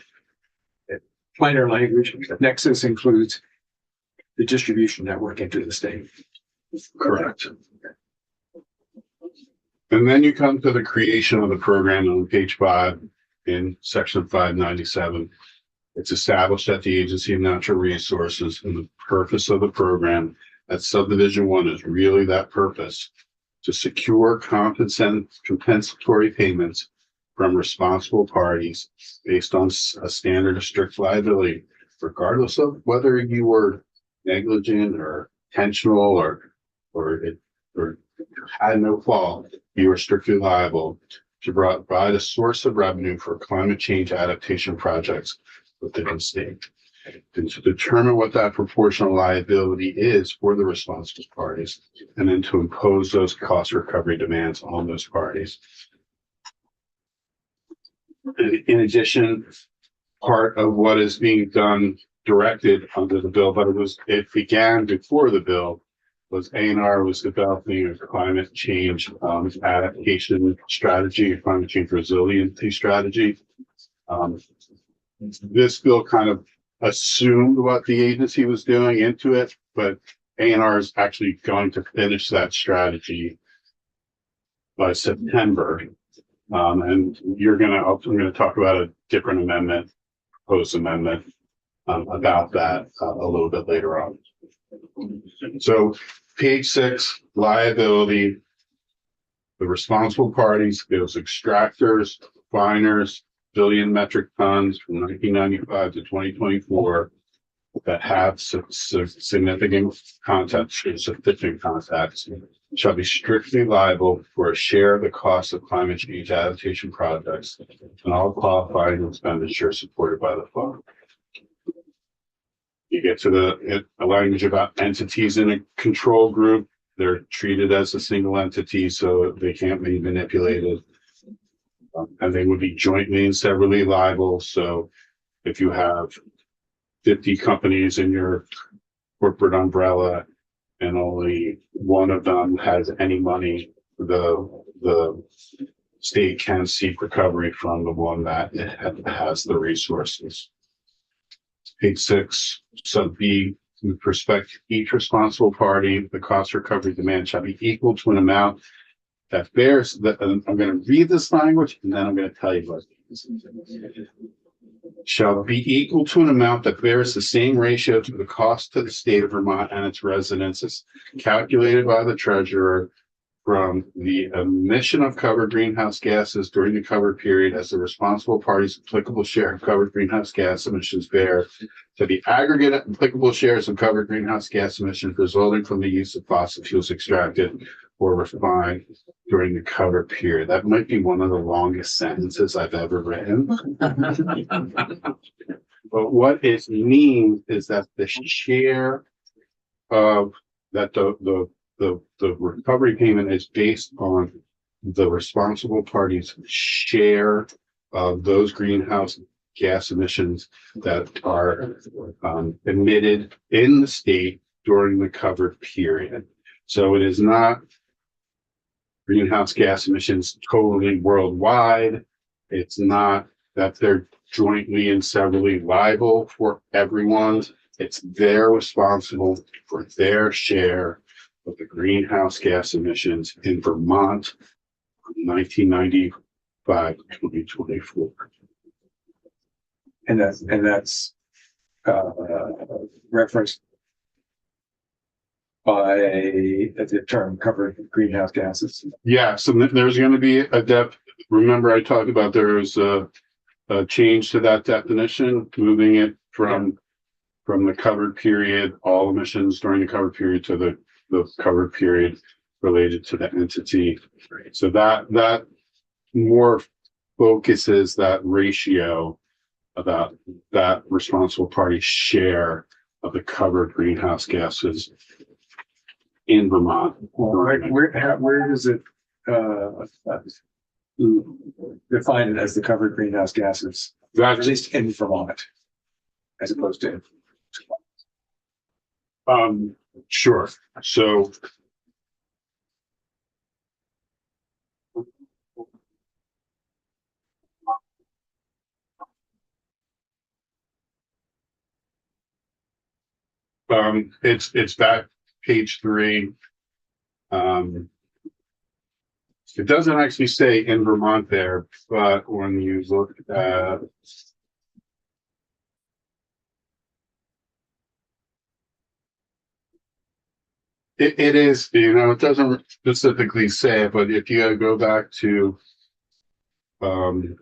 plainer language, Nexus includes the distribution network into the state. Correct. And then you come to the creation of the program on page 5 in section 597. It's established at the Agency of Natural Resources, and the purpose of the program at subdivision 1 is really that purpose: to secure compensatory payments from responsible parties based on a standard of strict liability, regardless of whether you were negligent or intentional or had no fault. you are strictly liable to provide a source of revenue for climate change adaptation projects within the state. And to determine what that proportional liability is for the responsible parties, and then to impose those cost recovery demands on those parties. In addition, part of what is being done directed under the bill, but it began before the bill, was A&R was developing a climate change adaptation strategy, a climate change resiliency strategy. This bill kind of assumed what the agency was doing into it, but A&R is actually going to finish that strategy by September. And we're going to talk about a different amendment, proposed amendment about that a little bit later on. So page 6, liability, the responsible parties, those extractors, refiners, billion metric tons from 1995 to 2024 that have significant contacts, sufficient contacts, shall be strictly liable for a share of the cost of climate change adaptation projects and all qualifying expenditures supported by the fund. You get to the language about entities in a control group. They're treated as a single entity, so they can't be manipulated. And they would be jointly and severally liable. So if you have 50 companies in your corporate umbrella and only one of them has any money, the state can seek recovery from the one that has the resources. Page 6, sub B, with respect to each responsible party, the cost recovery demand shall be equal to an amount that bears that. I'm going to read this language and then I'm going to tell you what it means. Shall be equal to an amount that bears the same ratio to the cost to the state of Vermont and its residents as calculated by the treasurer from the emission of covered greenhouse gases during the covered period as the responsible party's applicable share of covered greenhouse gas emissions bear to the aggregate applicable shares of covered greenhouse gas emissions resulting from the use of fossil fuels extracted or refined during the covered period. That might be one of the longest sentences I've ever written. But what it means is that the share of that the recovery payment is based on the responsible party's share of those greenhouse gas emissions that are emitted in the state during the covered period. So it is not greenhouse gas emissions totally worldwide. It's not that they're jointly and severally liable for everyone. It's they're responsible for their share of the greenhouse gas emissions in Vermont from 1995 to 2024. And that's referenced by the term covered greenhouse gases. Yeah, so there's going to be a depth. Remember, I talked about there's a change to that definition, moving it from the covered period, all emissions during the covered period, to the covered period related to the entity. So that more focuses that ratio about that responsible party share of the covered greenhouse gases in Vermont. Where does it define it as the covered greenhouse gases? At least in Vermont, as opposed to. Sure. So it's back page 3. It doesn't actually say in Vermont there, but when you look at it is, it doesn't specifically say it, but if you go back to the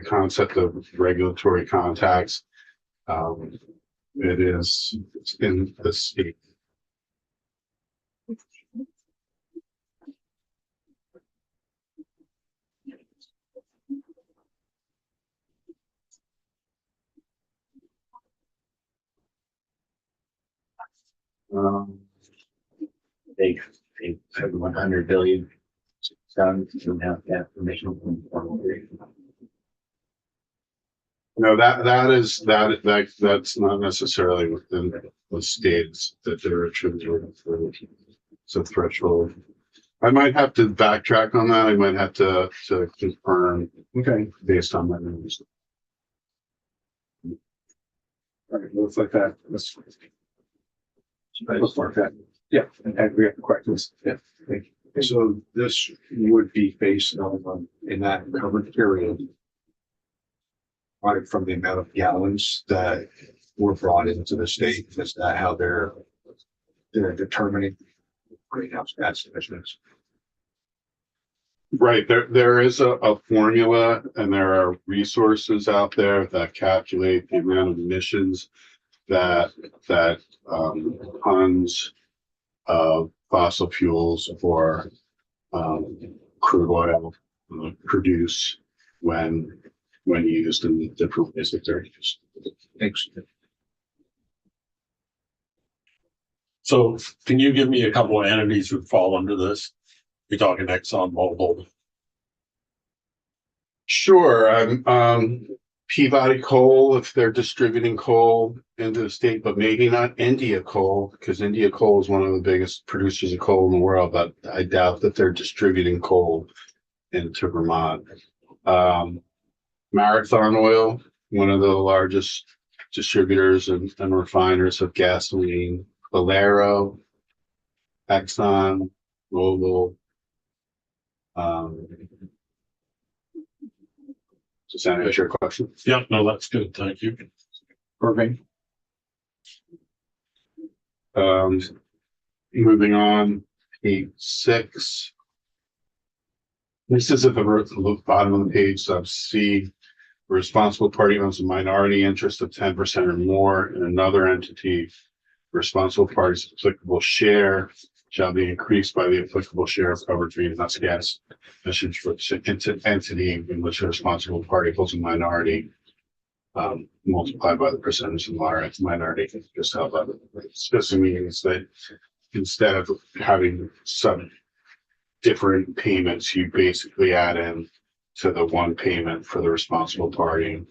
concept of regulatory contacts, it is in the state. They said 100 billion. Sounds to have that permission from. No, that's not necessarily within the states that they're attributing for the threshold. I might have to backtrack on that. I might have to confirm Okay, based on my news. all right, looks like that. Let's mark that. Yeah, and we have the questions. Yeah, thank you. So this would be based on, in that covered period, from the amount of gallons that were brought into the state. Is that how they're determining greenhouse gas emissions? Right, there is a formula and there are resources out there that calculate the amount of emissions that tons of fossil fuels or crude oil produce when used in different ways that they're used. Thanks. So can you give me a couple of entities who fall under this? You're talking Exxon Mobil. Sure, Peabody Coal, if they're distributing coal into the state, but maybe not India Coal, because India Coal is one of the biggest producers of coal in the world, but I doubt that they're distributing coal into Vermont. Marathon Oil, one of the largest distributors and refiners of gasoline. Valero, Exxon, Mobil. Does that answer your question? Yeah, no, that's good. Thank you. Irving. Moving on, page 6. This is at the bottom of the page, sub C. The responsible party owns a minority interest of 10% or more in another entity. The responsible party's applicable share shall be increased by the applicable share of covered greenhouse gas emissions for the entity in which the responsible party holds a minority, multiplied by the percentage of the minority just held by the. This means that instead of having some different payments, you basically add in to the one payment for the responsible party.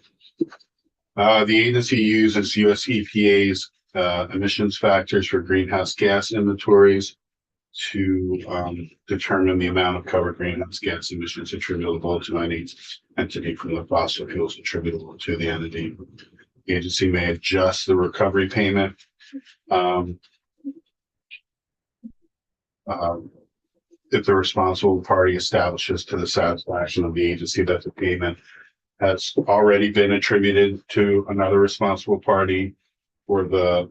The agency uses US EPA's emissions factors for greenhouse gas inventories to determine the amount of covered greenhouse gas emissions attributable to any entity from the fossil fuels attributable to the entity. The agency may adjust the recovery payment if the responsible party establishes to the satisfaction of the agency that the payment has already been attributed to another responsible party, or the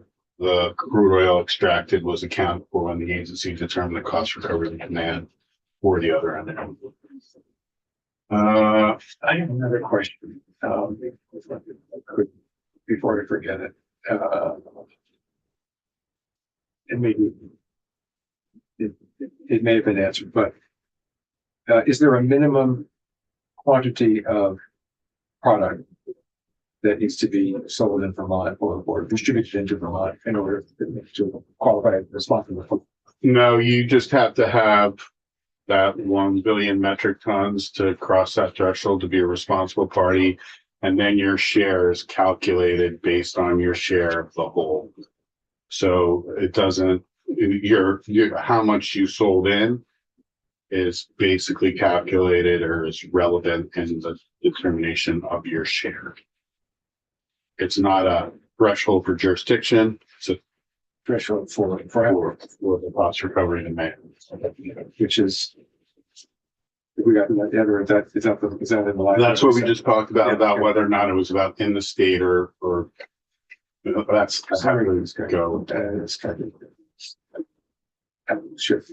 crude oil extracted was accounted for when the agency determined the cost recovery demand for the other entity. I have another question. Before I forget it, and maybe it may have been answered, but is there a minimum quantity of product that needs to be sold in Vermont or distributed into Vermont in order to qualify as responsible? No, you just have to have that 1 billion metric tons to cross that threshold to be a responsible party. And then your share is calculated based on your share of the whole. So it doesn't, your how much you sold in is basically calculated or is relevant in the determination of your share. It's not a threshold for jurisdiction. It's a Threshold for the cost recovery demand, which is, if we got that yet, or is that in the line? that's what we just talked about whether or not it was about in the state or that's how it go. It's kind of sure.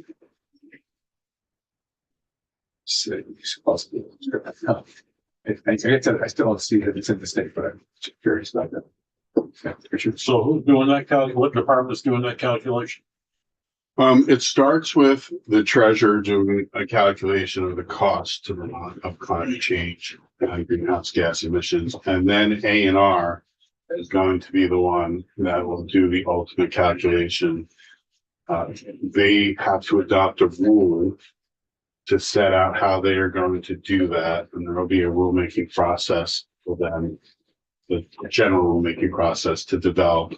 So, possibly. I still don't see that it's in the state, but I'm curious about that. So who's doing that what department's doing that calculation? It starts with the treasurer doing a calculation of the cost to Vermont of climate change and greenhouse gas emissions, and then A&R is going to be the one that will do the ultimate calculation They have to adopt a rule to set out how they are going to do that, and there will be a rulemaking process for them, the general rulemaking process to develop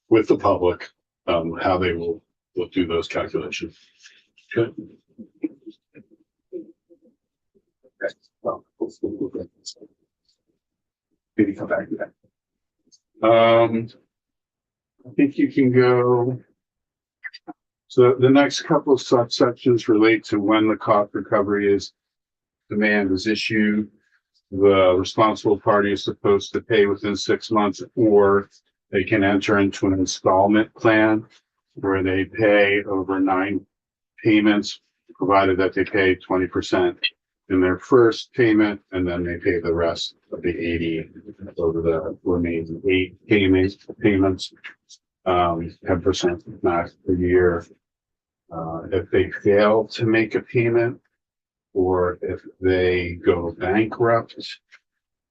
with the public, how they will do those calculations. Good. Well, maybe come back to that. I think you can go. So the next couple of subsections relate to when the cost recovery demand is issued. The responsible party is supposed to pay within 6 months, or they can enter into an installment plan where they pay over 9 payments, provided that they pay 20% in their first payment, and then they pay the rest of the 80 over the remaining 8 payments, 10% max per year. If they fail to make a payment, or if they go bankrupt,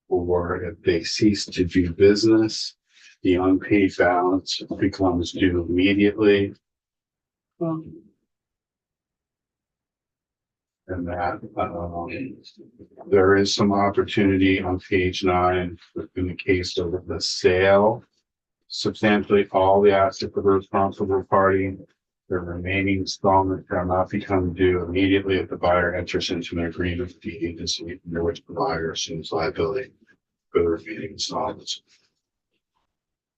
or if they cease to do business, the unpaid balance becomes due immediately. And that there is some opportunity on page 9 in the case of the sale. Substantially all the assets of the responsible party, the remaining installment shall not become due immediately if the buyer enters into an agreement with the agency under which the buyer assumes liability for the remaining installments.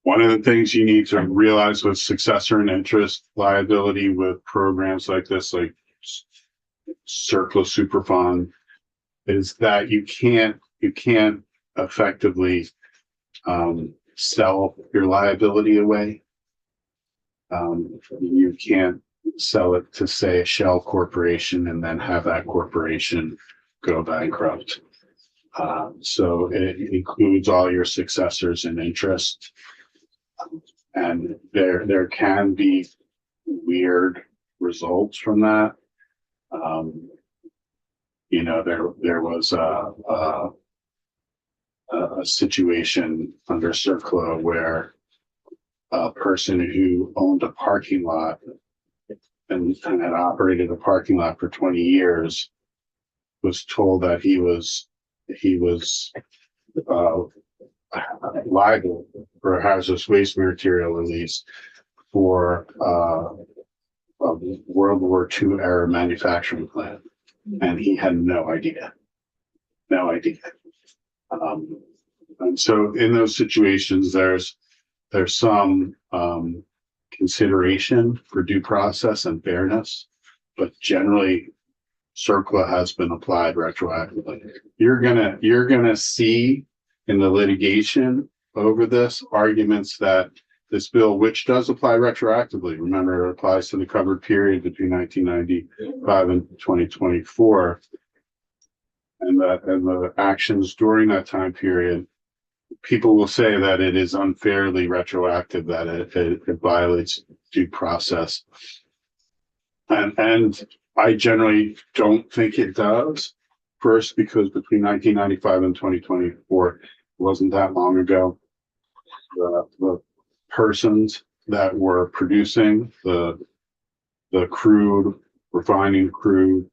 One of the things you need to realize with successor and interest liability with programs like this, like Circle Superfund, is that you can't effectively sell your liability away. You can't sell it to, say, a shell corporation and then have that corporation go bankrupt. So it includes all your successors in interest. And there can be weird results from that. There was a situation under CERCLA where a person who owned a parking lot and had operated a parking lot for 20 years was told that he was liable for hazardous waste material release for a World War II era manufacturing plant, and he had no idea. And so in those situations, there's some consideration for due process and fairness, but generally CERCLA has been applied retroactively. You're gonna see in the litigation over this arguments that this bill, which does apply retroactively, remember, it applies to the covered period between 1995 and 2024, and the actions during that time period, people will say that it is unfairly retroactive, that it violates due process. And I generally don't think it does. First, because between 1995 and 2024, it wasn't that long ago. The persons that were producing the crude, refining crude,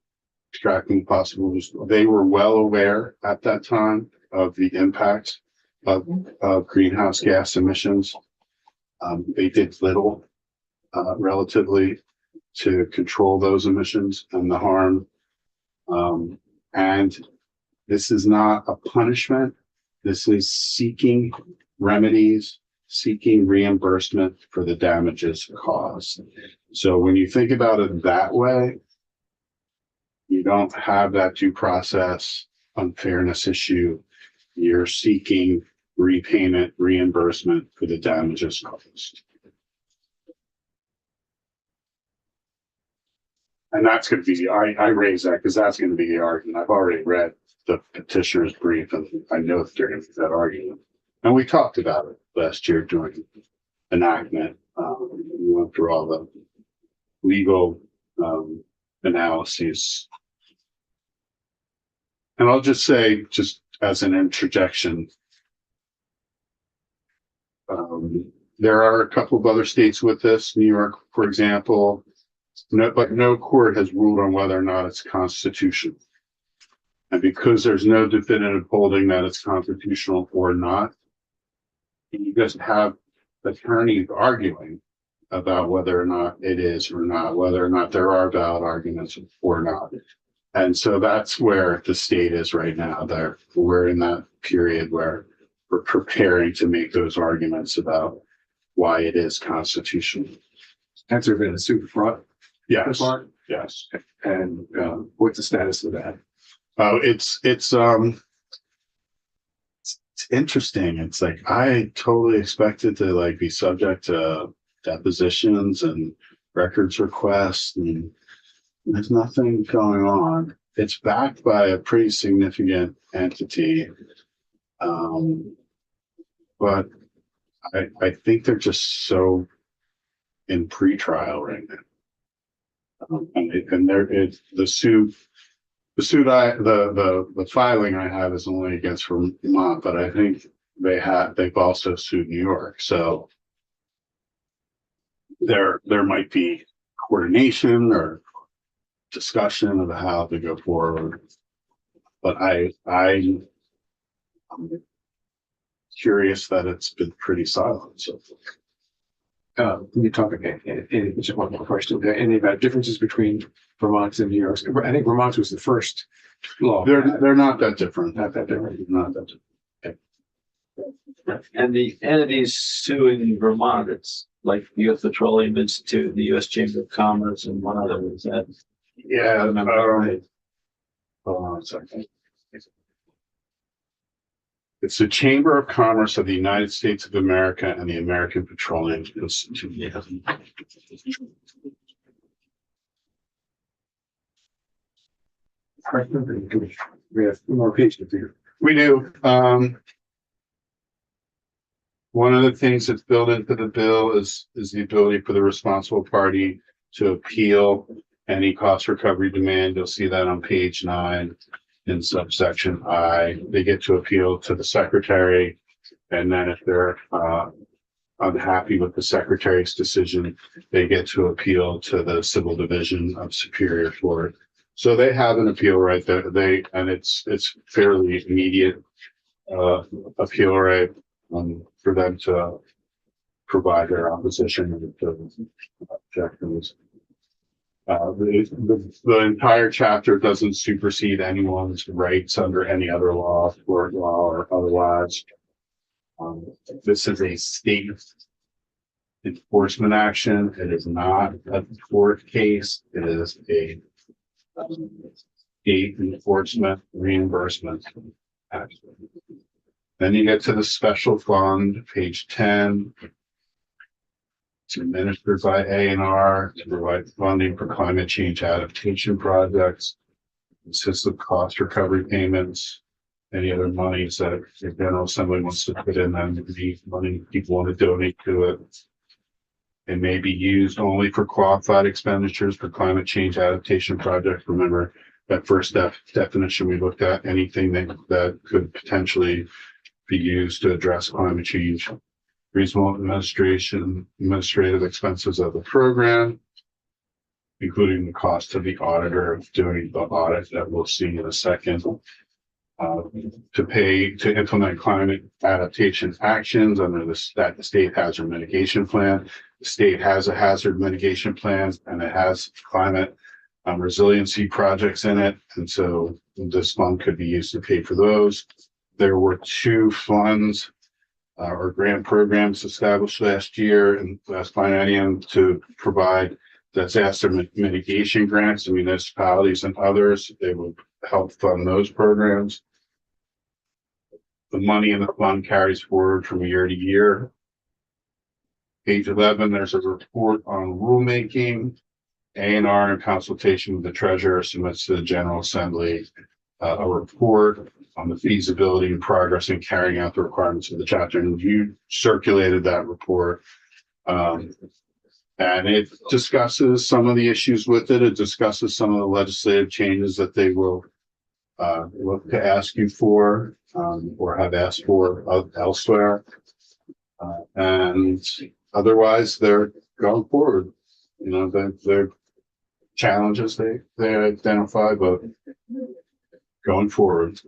extracting possible, they were well aware at that time of the impact of greenhouse gas emissions. They did little relatively to control those emissions and the harm. And this is not a punishment. This is seeking remedies, seeking reimbursement for the damages caused. So when you think about it that way, you don't have that due process unfairness issue. You're seeking repayment, reimbursement for the damages caused. And that's going to be, I raise that because that's going to be the argument. I've already read the petitioner's brief, and I know that they're going to be that argument. And we talked about it last year during enactment. We went through all the legal analyses. And I'll just say, just as an interjection, there are a couple of other states with this, New York, for example. No, but no court has ruled on whether or not it's constitutional. And because there's no definitive holding that it's constitutional or not, you just have attorneys arguing about whether or not it is or not, whether or not there are valid arguments or not. And so that's where the state is right now. We're in that period where we're preparing to make those arguments about why it is constitutional. Has there been a suit brought? Yes, yes. And what's the status of that? Oh, it's interesting. It's like I totally expected to like be subject to depositions and records requests, and there's nothing going on. It's backed by a pretty significant entity. But I think they're just so in pretrial right now. The filing I have is only against Vermont, but I think they've also sued New York. So there might be coordination or discussion of how to go forward. But I'm curious that it's been pretty silent so far. Can you talk again? Just one more question. Any about differences between Vermont and New York? I think Vermont was the first law. They're not that different. Not that different. Not that different. And the entities suing Vermont, it's like the U.S. Petroleum Institute, the U.S. Chamber of Commerce, and one other. Is that? Yeah. Right. Hold on a second. It's the Chamber of Commerce of the United States of America and the American Petroleum Institute. Yeah. We have more pages here. We do. One of the things that's built into the bill is the ability for the responsible party to appeal any cost recovery demand. You'll see that on page 9 in subsection I. They get to appeal to the secretary, and then if they're unhappy with the secretary's decision, they get to appeal to the civil division of Superior Court. So they have an appeal right there. It's fairly immediate appeal right for them to provide their opposition and to objections. The entire chapter doesn't supersede anyone's rights under any other law, court law or otherwise. This is a state enforcement action. It is not a court case. It is a state enforcement reimbursement action. Then you get to the special fund, page 10. It's administered by A&R to provide funding for climate change adaptation projects. Consists of cost recovery payments, any other monies that the General Assembly wants to put in, and the money people want to donate to it. It may be used only for qualified expenditures for climate change adaptation projects. Remember that first definition we looked at, anything that could potentially be used to address climate change. Reasonable administrative expenses of the program, including the cost to the auditor of doing the audit that we'll see in a second. To implement climate adaptation actions under the state hazard mitigation plan. The state has a hazard mitigation plan and it has climate resiliency projects in it. And so this fund could be used to pay for those. There were 2 funds or grant programs established last year and last biennium to provide disaster mitigation grants to municipalities and others. They would help fund those programs. The money in the fund carries forward from year to year. Page 11, there's a report on rulemaking. A&R in consultation with the treasurer submits to the General Assembly a report on the feasibility and progress in carrying out the requirements of the chapter. And you circulated that report. And it discusses some of the issues with it. It discusses some of the legislative changes that they will look to ask you for or have asked for elsewhere. And otherwise, they're going forward. You know, they're challenges they identify, but going forward.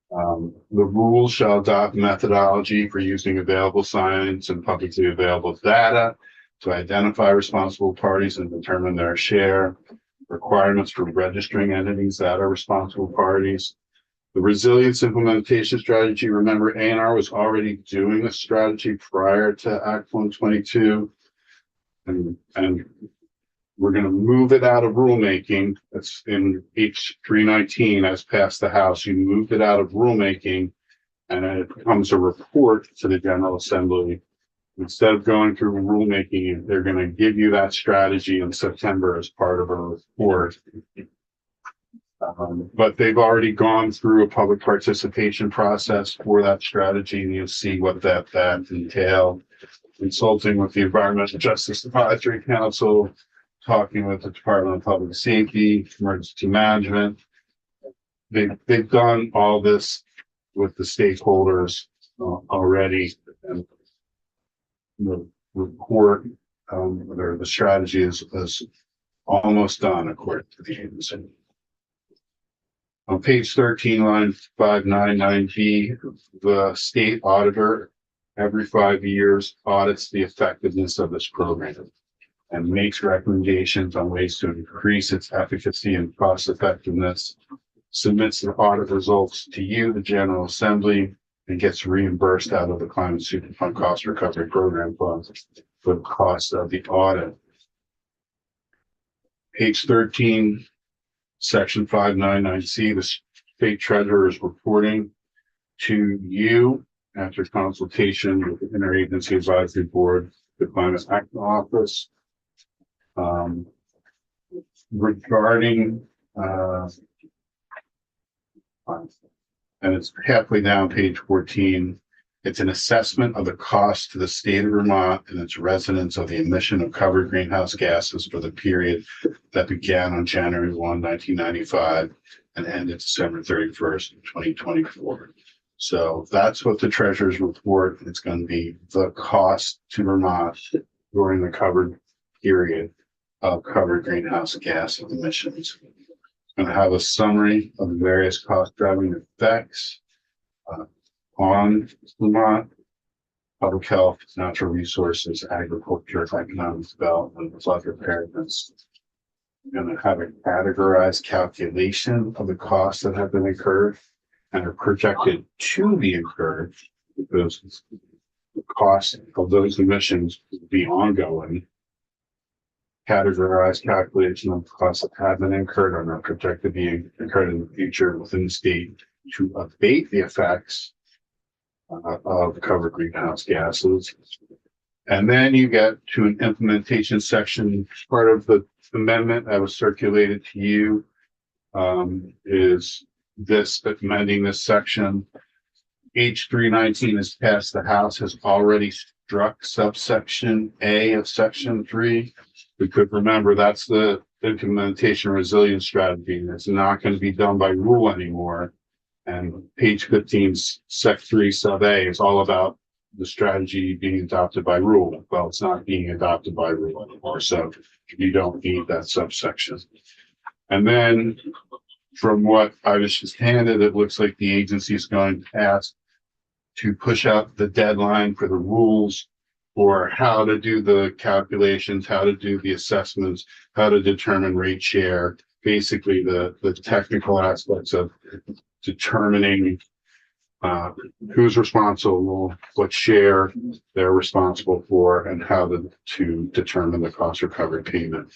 The rules shall adopt methodology for using available science and publicly available data to identify responsible parties and determine their share, requirements for registering entities that are responsible parties. The resilience implementation strategy, remember, A&R was already doing a strategy prior to Act 122. And we're going to move it out of rulemaking. It's in H 319 as passed the House. You moved it out of rulemaking and then it becomes a report to the General Assembly. Instead of going through rulemaking, they're going to give you that strategy in September as part of a report. But they've already gone through a public participation process for that strategy, and you'll see what that entailed. Consulting with the Environmental Justice Advisory Council, talking with the Department of Public Safety, Emergency Management. They've done all this with the stakeholders already, and the report or the strategy is almost done according to the agency. On page 13, line 599B, the state auditor every 5 years audits the effectiveness of this program and makes recommendations on ways to increase its efficacy and cost effectiveness, submits the audit results to you, the General Assembly, and gets reimbursed out of the Climate Superfund Cost Recovery Program funds for the cost of the audit. Page 13, Section 599C, the state treasurer is reporting to you after consultation with the Interagency Advisory Board, the Climate Action Office, regarding, and it's halfway down page 14. It's an assessment of the cost to the state of Vermont and its residents of the emission of covered greenhouse gases for the period that began on January 1, 1995 and ended December 31st, 2024. So that's what the treasurer's report. It's going to be the cost to Vermont during the covered period of covered greenhouse gas emissions. It's going to have a summary of the various cost driving effects on Vermont: public health, natural resources, agriculture, economic development, flood preparedness. We're going to have a categorized calculation of the costs that have been incurred and are projected to be incurred, because the cost of those emissions will be ongoing. Categorized calculation of the costs that have been incurred and are projected to be incurred in the future within the state to abate the effects of covered greenhouse gases. And then you get to an implementation section. Part of the amendment that was circulated to you is this amending this section. H 319 is passed. The House has already struck subsection A of section 3. We could remember that's the implementation resilience strategy, and it's not going to be done by rule anymore. And page 15's sec 3 sub A is all about the strategy being adopted by rule. Well, it's not being adopted by rule anymore, so you don't need that subsection. And then from what I was just handed, it looks like the agency is going to ask to push out the deadline for the rules for how to do the calculations, how to do the assessments, how to determine rate share, basically the technical aspects of determining who's responsible, what share they're responsible for, and how to determine the cost recovery payment.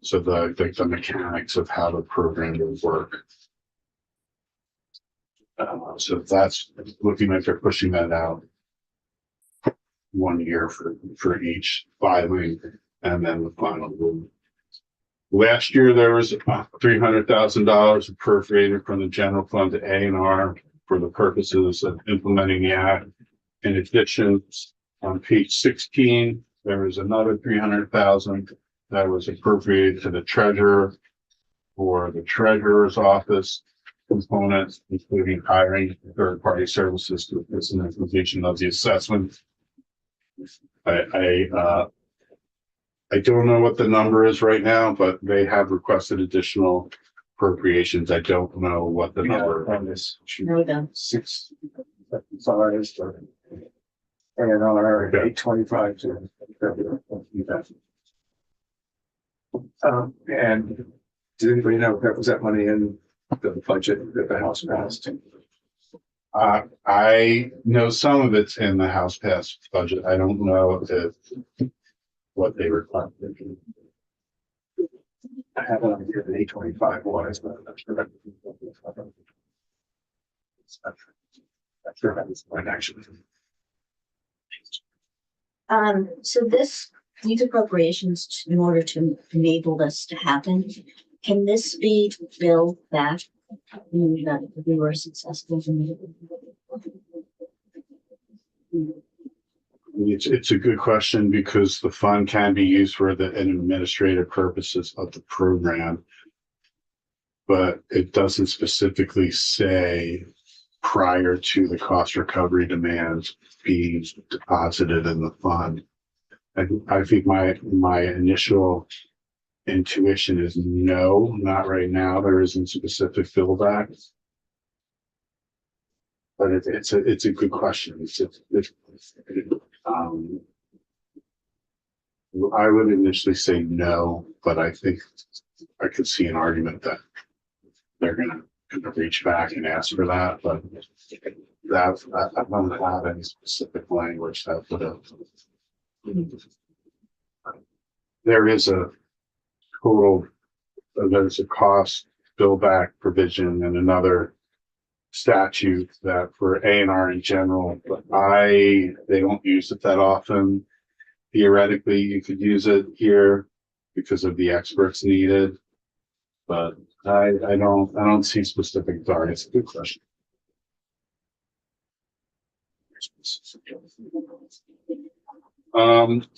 So the mechanics of how the program will work. So that's looking like they're pushing that out 1 year for each filing, and then the final rule. Last year, there was $300,000 appropriated from the general fund to A&R for the purposes of implementing the act. In addition, on page 16, there was another $300,000 that was appropriated to the treasurer for the treasurer's office components, including hiring third-party services to assist in the completion of the assessment I don't know what the number is right now, but they have requested additional appropriations. I don't know what the number On this. No, done. 6 size or A&R Okay. 825 to. And did anybody know if that was that money in the budget that the House passed? I know some of it's in the House passed budget. I don't know if what they requested. I have it on here, the 825 was, but I'm not sure. I'm sure that was right actually. So these appropriations, in order to enable this to happen, can this be billed back? That we were successful in It's a good question because the fund can be used for the administrative purposes of the program. But it doesn't specifically say prior to the cost recovery demands being deposited in the fund. I think my initial intuition is no, not right now. There isn't specific bill back. But it's a good question. I would initially say no, but I think I could see an argument that they're gonna reach back and ask for that, but I don't have any specific language that would have. There is a total, there's a cost bill back provision and another statute that for A&R in general, but they don't use it that often. Theoretically, you could use it here because of the experts needed, but I don't see specific targets. Good question.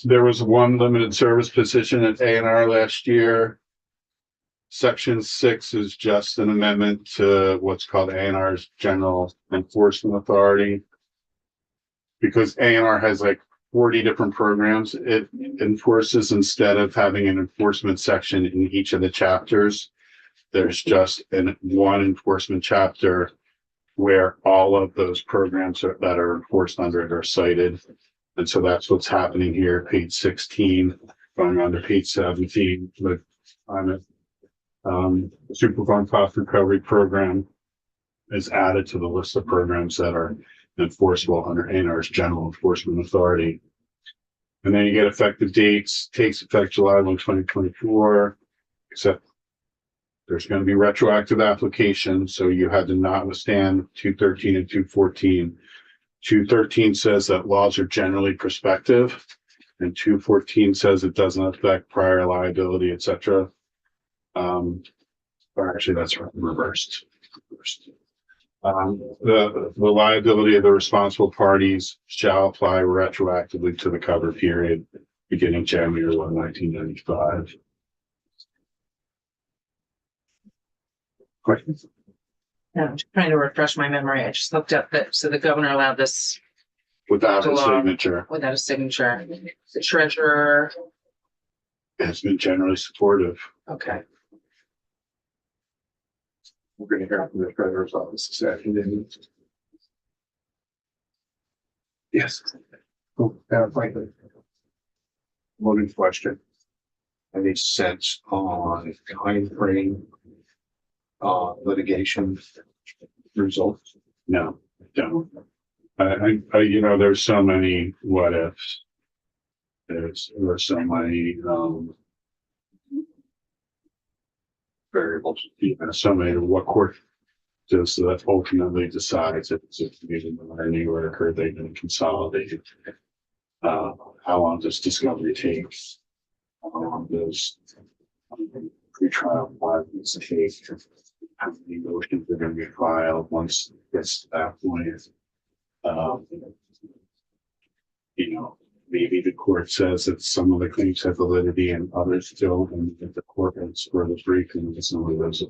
There was one limited service position at A&R last year. Section 6 is just an amendment to what's called A&R's General Enforcement Authority. Because A&R has like 40 different programs it enforces, instead of having an enforcement section in each of the chapters, there's just one enforcement chapter where all of those programs that are enforced under it are cited. And so that's what's happening here, page 16, going on to page 17, the Superfund Cost Recovery Program is added to the list of programs that are enforceable under A&R's General Enforcement Authority. And then you get effective dates, takes effect July 1, 2024, except there's going to be retroactive application. So you had to notwithstand 213 and 214. 213 says that laws are generally prospective, and 214 says it doesn't affect prior liability, etc. Or actually, that's reversed. The liability of the responsible parties shall apply retroactively to the cover period beginning January 1, 1995. Questions? No, I'm just trying to refresh my memory. I just looked up that, so the governor allowed this Without a July. signature, without a signature. The treasurer, has been generally supportive. okay. We're going to hear from the treasurer's office this afternoon. Yes. Franklin. Loaded question. Any sense on time frame, litigation results? No, don't. There's so many what ifs. There's so many variables. So many. What court does that ultimately decides if it's a learning or occurred they've been consolidated? How long does discovery take? How long does pre-trial filings take? How many motions are going to be filed once it gets to that point? Maybe the court says that some of the claims have validity and others don't, and if the court has further briefing into some of those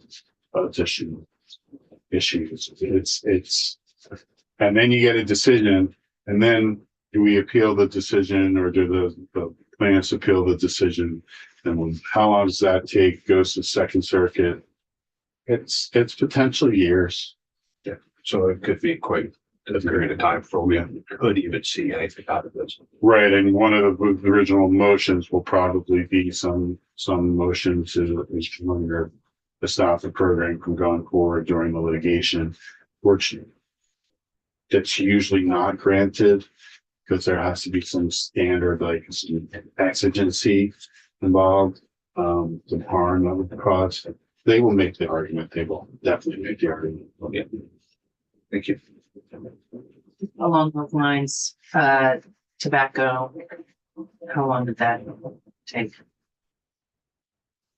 additional issues, it's, and then you get a decision, and then do we appeal the decision or do the plaintiffs appeal the decision? And how long does that take? Goes to Second Circuit. It's potentially years. So it could be quite a period of time before we could even see anything out of this. Right, and one of the original motions will probably be some motion to longer to stop the program from going forward during the litigation. Fortunately, it's usually not granted because there has to be some standard, like some exigency involved, the harm that would cause. They will make the argument. They will definitely make the argument. Yeah. Thank you. Along those lines, tobacco, how long did that take?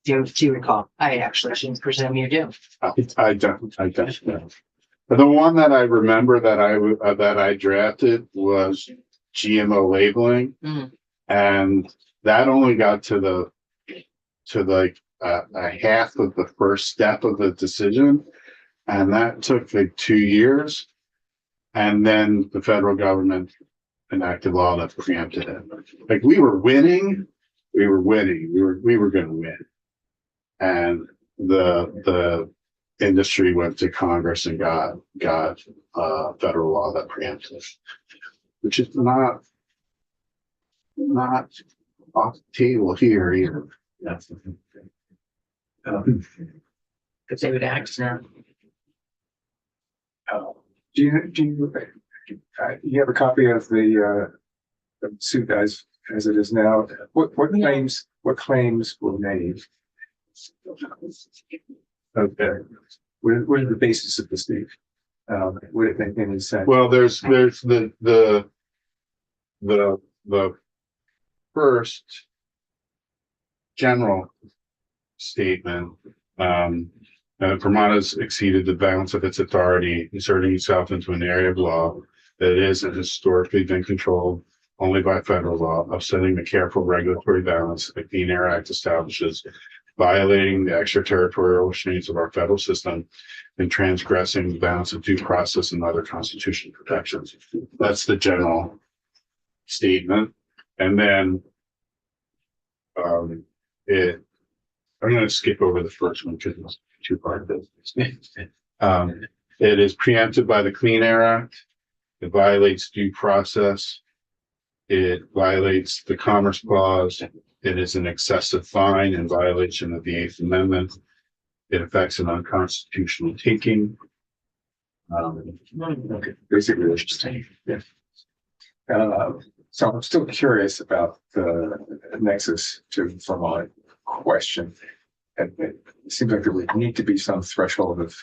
Do you recall? I actually shouldn't presume you do. I don't know. The one that I remember that I drafted was GMO labeling, and that only got to like a half of the first step of the decision, and that took like 2 years, and then the federal government enacted law that preempted it. Like we were winning, we were going to win, and the industry went to Congress and got federal law that preempted it, which is not off the table here either. Because they would act now. Do you have a copy of the suit as it is now? What claims were made? Okay. What are the basis of the state? Would it make any sense? Well, there's the first general statement. Vermont has exceeded the bounds of its authority, inserting itself into an area of law that is and historically been controlled only by federal law, upsetting the careful regulatory balance the Clean Air Act establishes, violating the extraterritorial restraints of our federal system, and transgressing the bounds of due process and other constitutional protections. That's the general statement. And then I'm going to skip over the first one because it's two-part business. It is preempted by the Clean Air Act. It violates due process. It violates the Commerce Clause. It is an excessive fine in violation of the Eighth Amendment. It affects an unconstitutional taking. Okay, basically interesting. Yeah. So I'm still curious about the nexus to Vermont question. And it seems like there would need to be some threshold of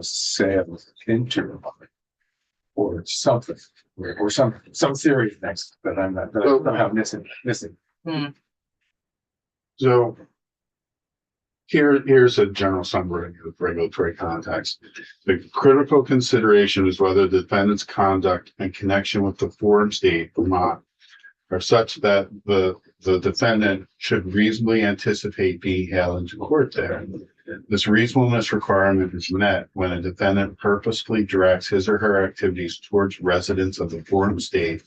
sale into Vermont or something, or some theory next that I'm not somehow missing. So here's a general summary of regulatory context. The critical consideration is whether the defendant's conduct in connection with the forum state, Vermont, are such that the defendant should reasonably anticipate being held into court there. This reasonableness requirement is met when a defendant purposefully directs his or her activities towards residents of the forum state.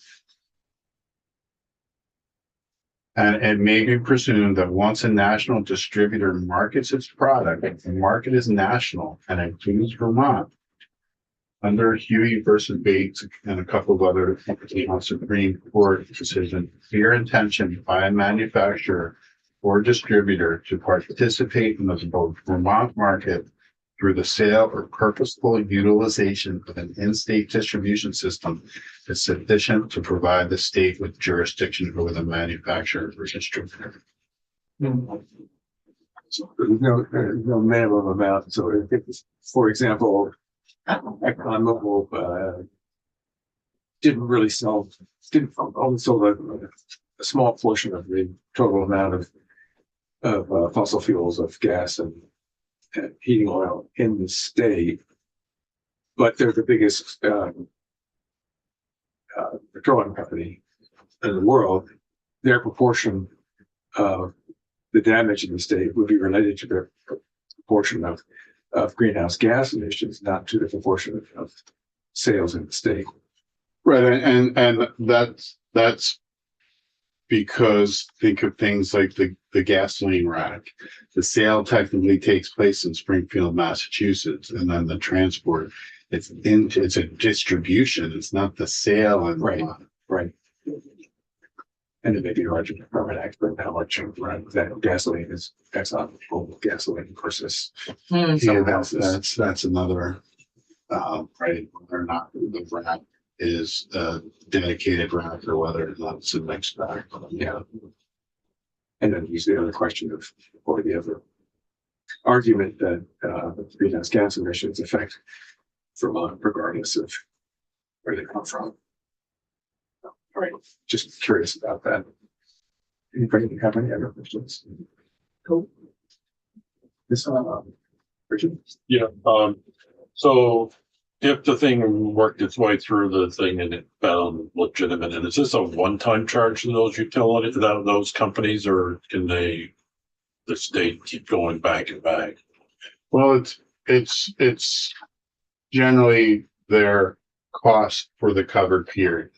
And it may be presumed that once a national distributor markets its product, the market is national and includes Vermont. Under Huey versus Bates and a couple of other Supreme Court decisions, clear intention by a manufacturer or distributor to participate in the Vermont market through the sale or purposeful utilization of an in-state distribution system is sufficient to provide the state with jurisdiction over the manufacturer or distributor. So there's no minimum amount. So if it's, for example, ExxonMobil only sold a small portion of the total amount of fossil fuels, of gas and heating oil in the state, but they're the biggest petroleum company in the world. Their proportion of the damage in the state would be related to their proportion of greenhouse gas emissions, not to the proportion of sales in the state. Right, and that's because think of things like the gasoline rack. The sale technically takes place in Springfield, Massachusetts, and then the transport, it's a distribution, it's not the sale and. Right. Right. And it may be hard to determine an expert how much that gasoline is Exxon gasoline versus. Yeah, that's another, right, whether or not the rack is a dedicated rack or whether or not it's a mixed bag. Yeah. And then use the other question of, or the other argument that greenhouse gas emissions affect Vermont regardless of where they come from. All right, just curious about that. Anybody have any other questions? Cool. This Richard? Yeah, so if the thing worked its way through the thing and it found legitimate, and is this a one-time charge to those utilities, those companies, or can the state keep going back and back? Well, it's generally their cost for the covered period.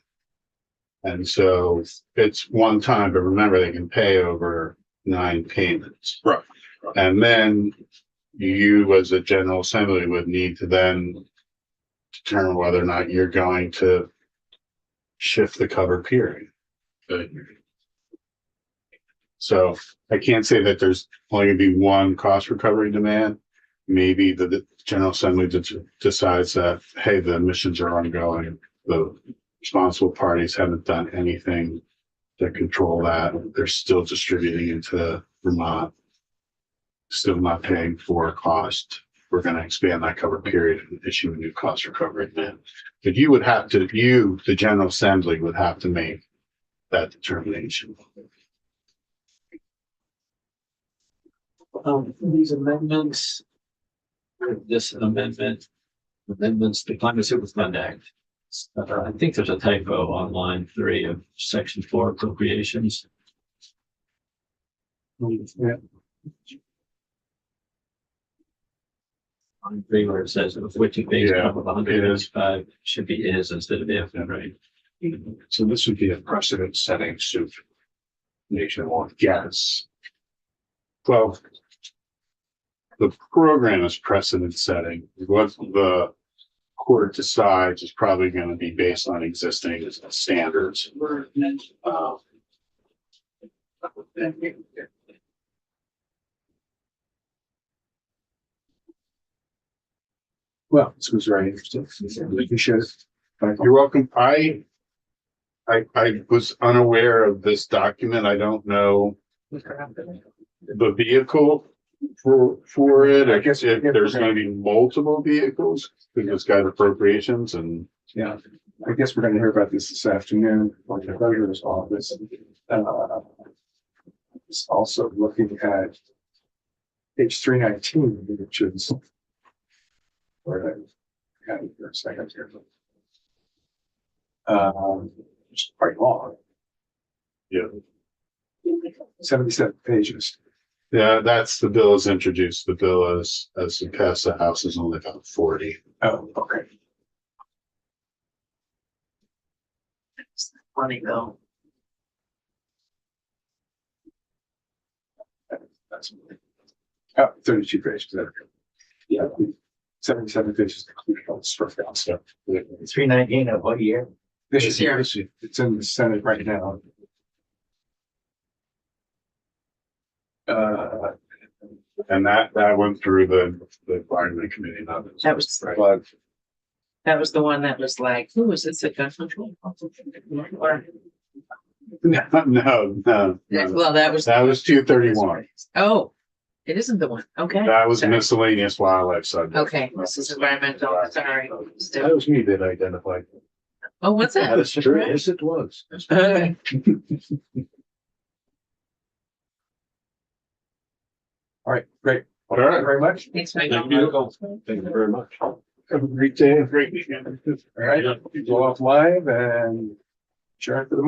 And so it's one time, but remember they can pay over 9 payments. Right. And then you as a General Assembly would need to then determine whether or not you're going to shift the covered period. Okay. So I can't say that there's only gonna be one cost recovery demand. Maybe the General Assembly decides that, hey, the emissions are ongoing. The responsible parties haven't done anything to control that. They're still distributing into Vermont. Still not paying for cost. We're going to expand that covered period and issue a new cost recovery demand. But you would have to, the General Assembly would have to make that determination. These amendments, this amendments to the Climate Superfund Act. I think there's a typo on line 3 of section 4 appropriations. Yeah. On 3 where it says of which a base Yeah, of 185 should be is instead of if, right? So this would be a precedent setting suit nationwide. Yes. Well, the program is precedent setting. What the court decides is probably going to be based on existing standards. Well, this was very interesting. You should. You're welcome. I was unaware of this document. I don't know the vehicle for it. I guess if there's going to be multiple vehicles, because it's got appropriations and. Yeah, I guess we're going to hear about this afternoon on the treasurer's office. It's also looking at page 319, which is where I had it for a second here. It's quite long. Yeah. 77 pages. Yeah, that's the bill is introduced. The bill as it passed the House is only about 40. Oh, okay. Funny though. That's 32 pages. There. Yeah, 77 pages included all the struck out stuff. 319 of what year? This year, it's in the Senate right now. And that went through the environment committee. That was But That was the one that was like, who was this, a gun control? Or, no. well, that was. That was 231. Oh, it isn't the one. Okay. That was Sorry. miscellaneous wildlife subject. Okay, this is environmental, sorry. That was me that identified. Oh, what's that? That's true. Yes, it was. Okay. All right, great. All Thank you right. very much. Thanks, Thank Michael. you. Thank you very much. Have a great day. Great weekend. All right, go off live and share it for the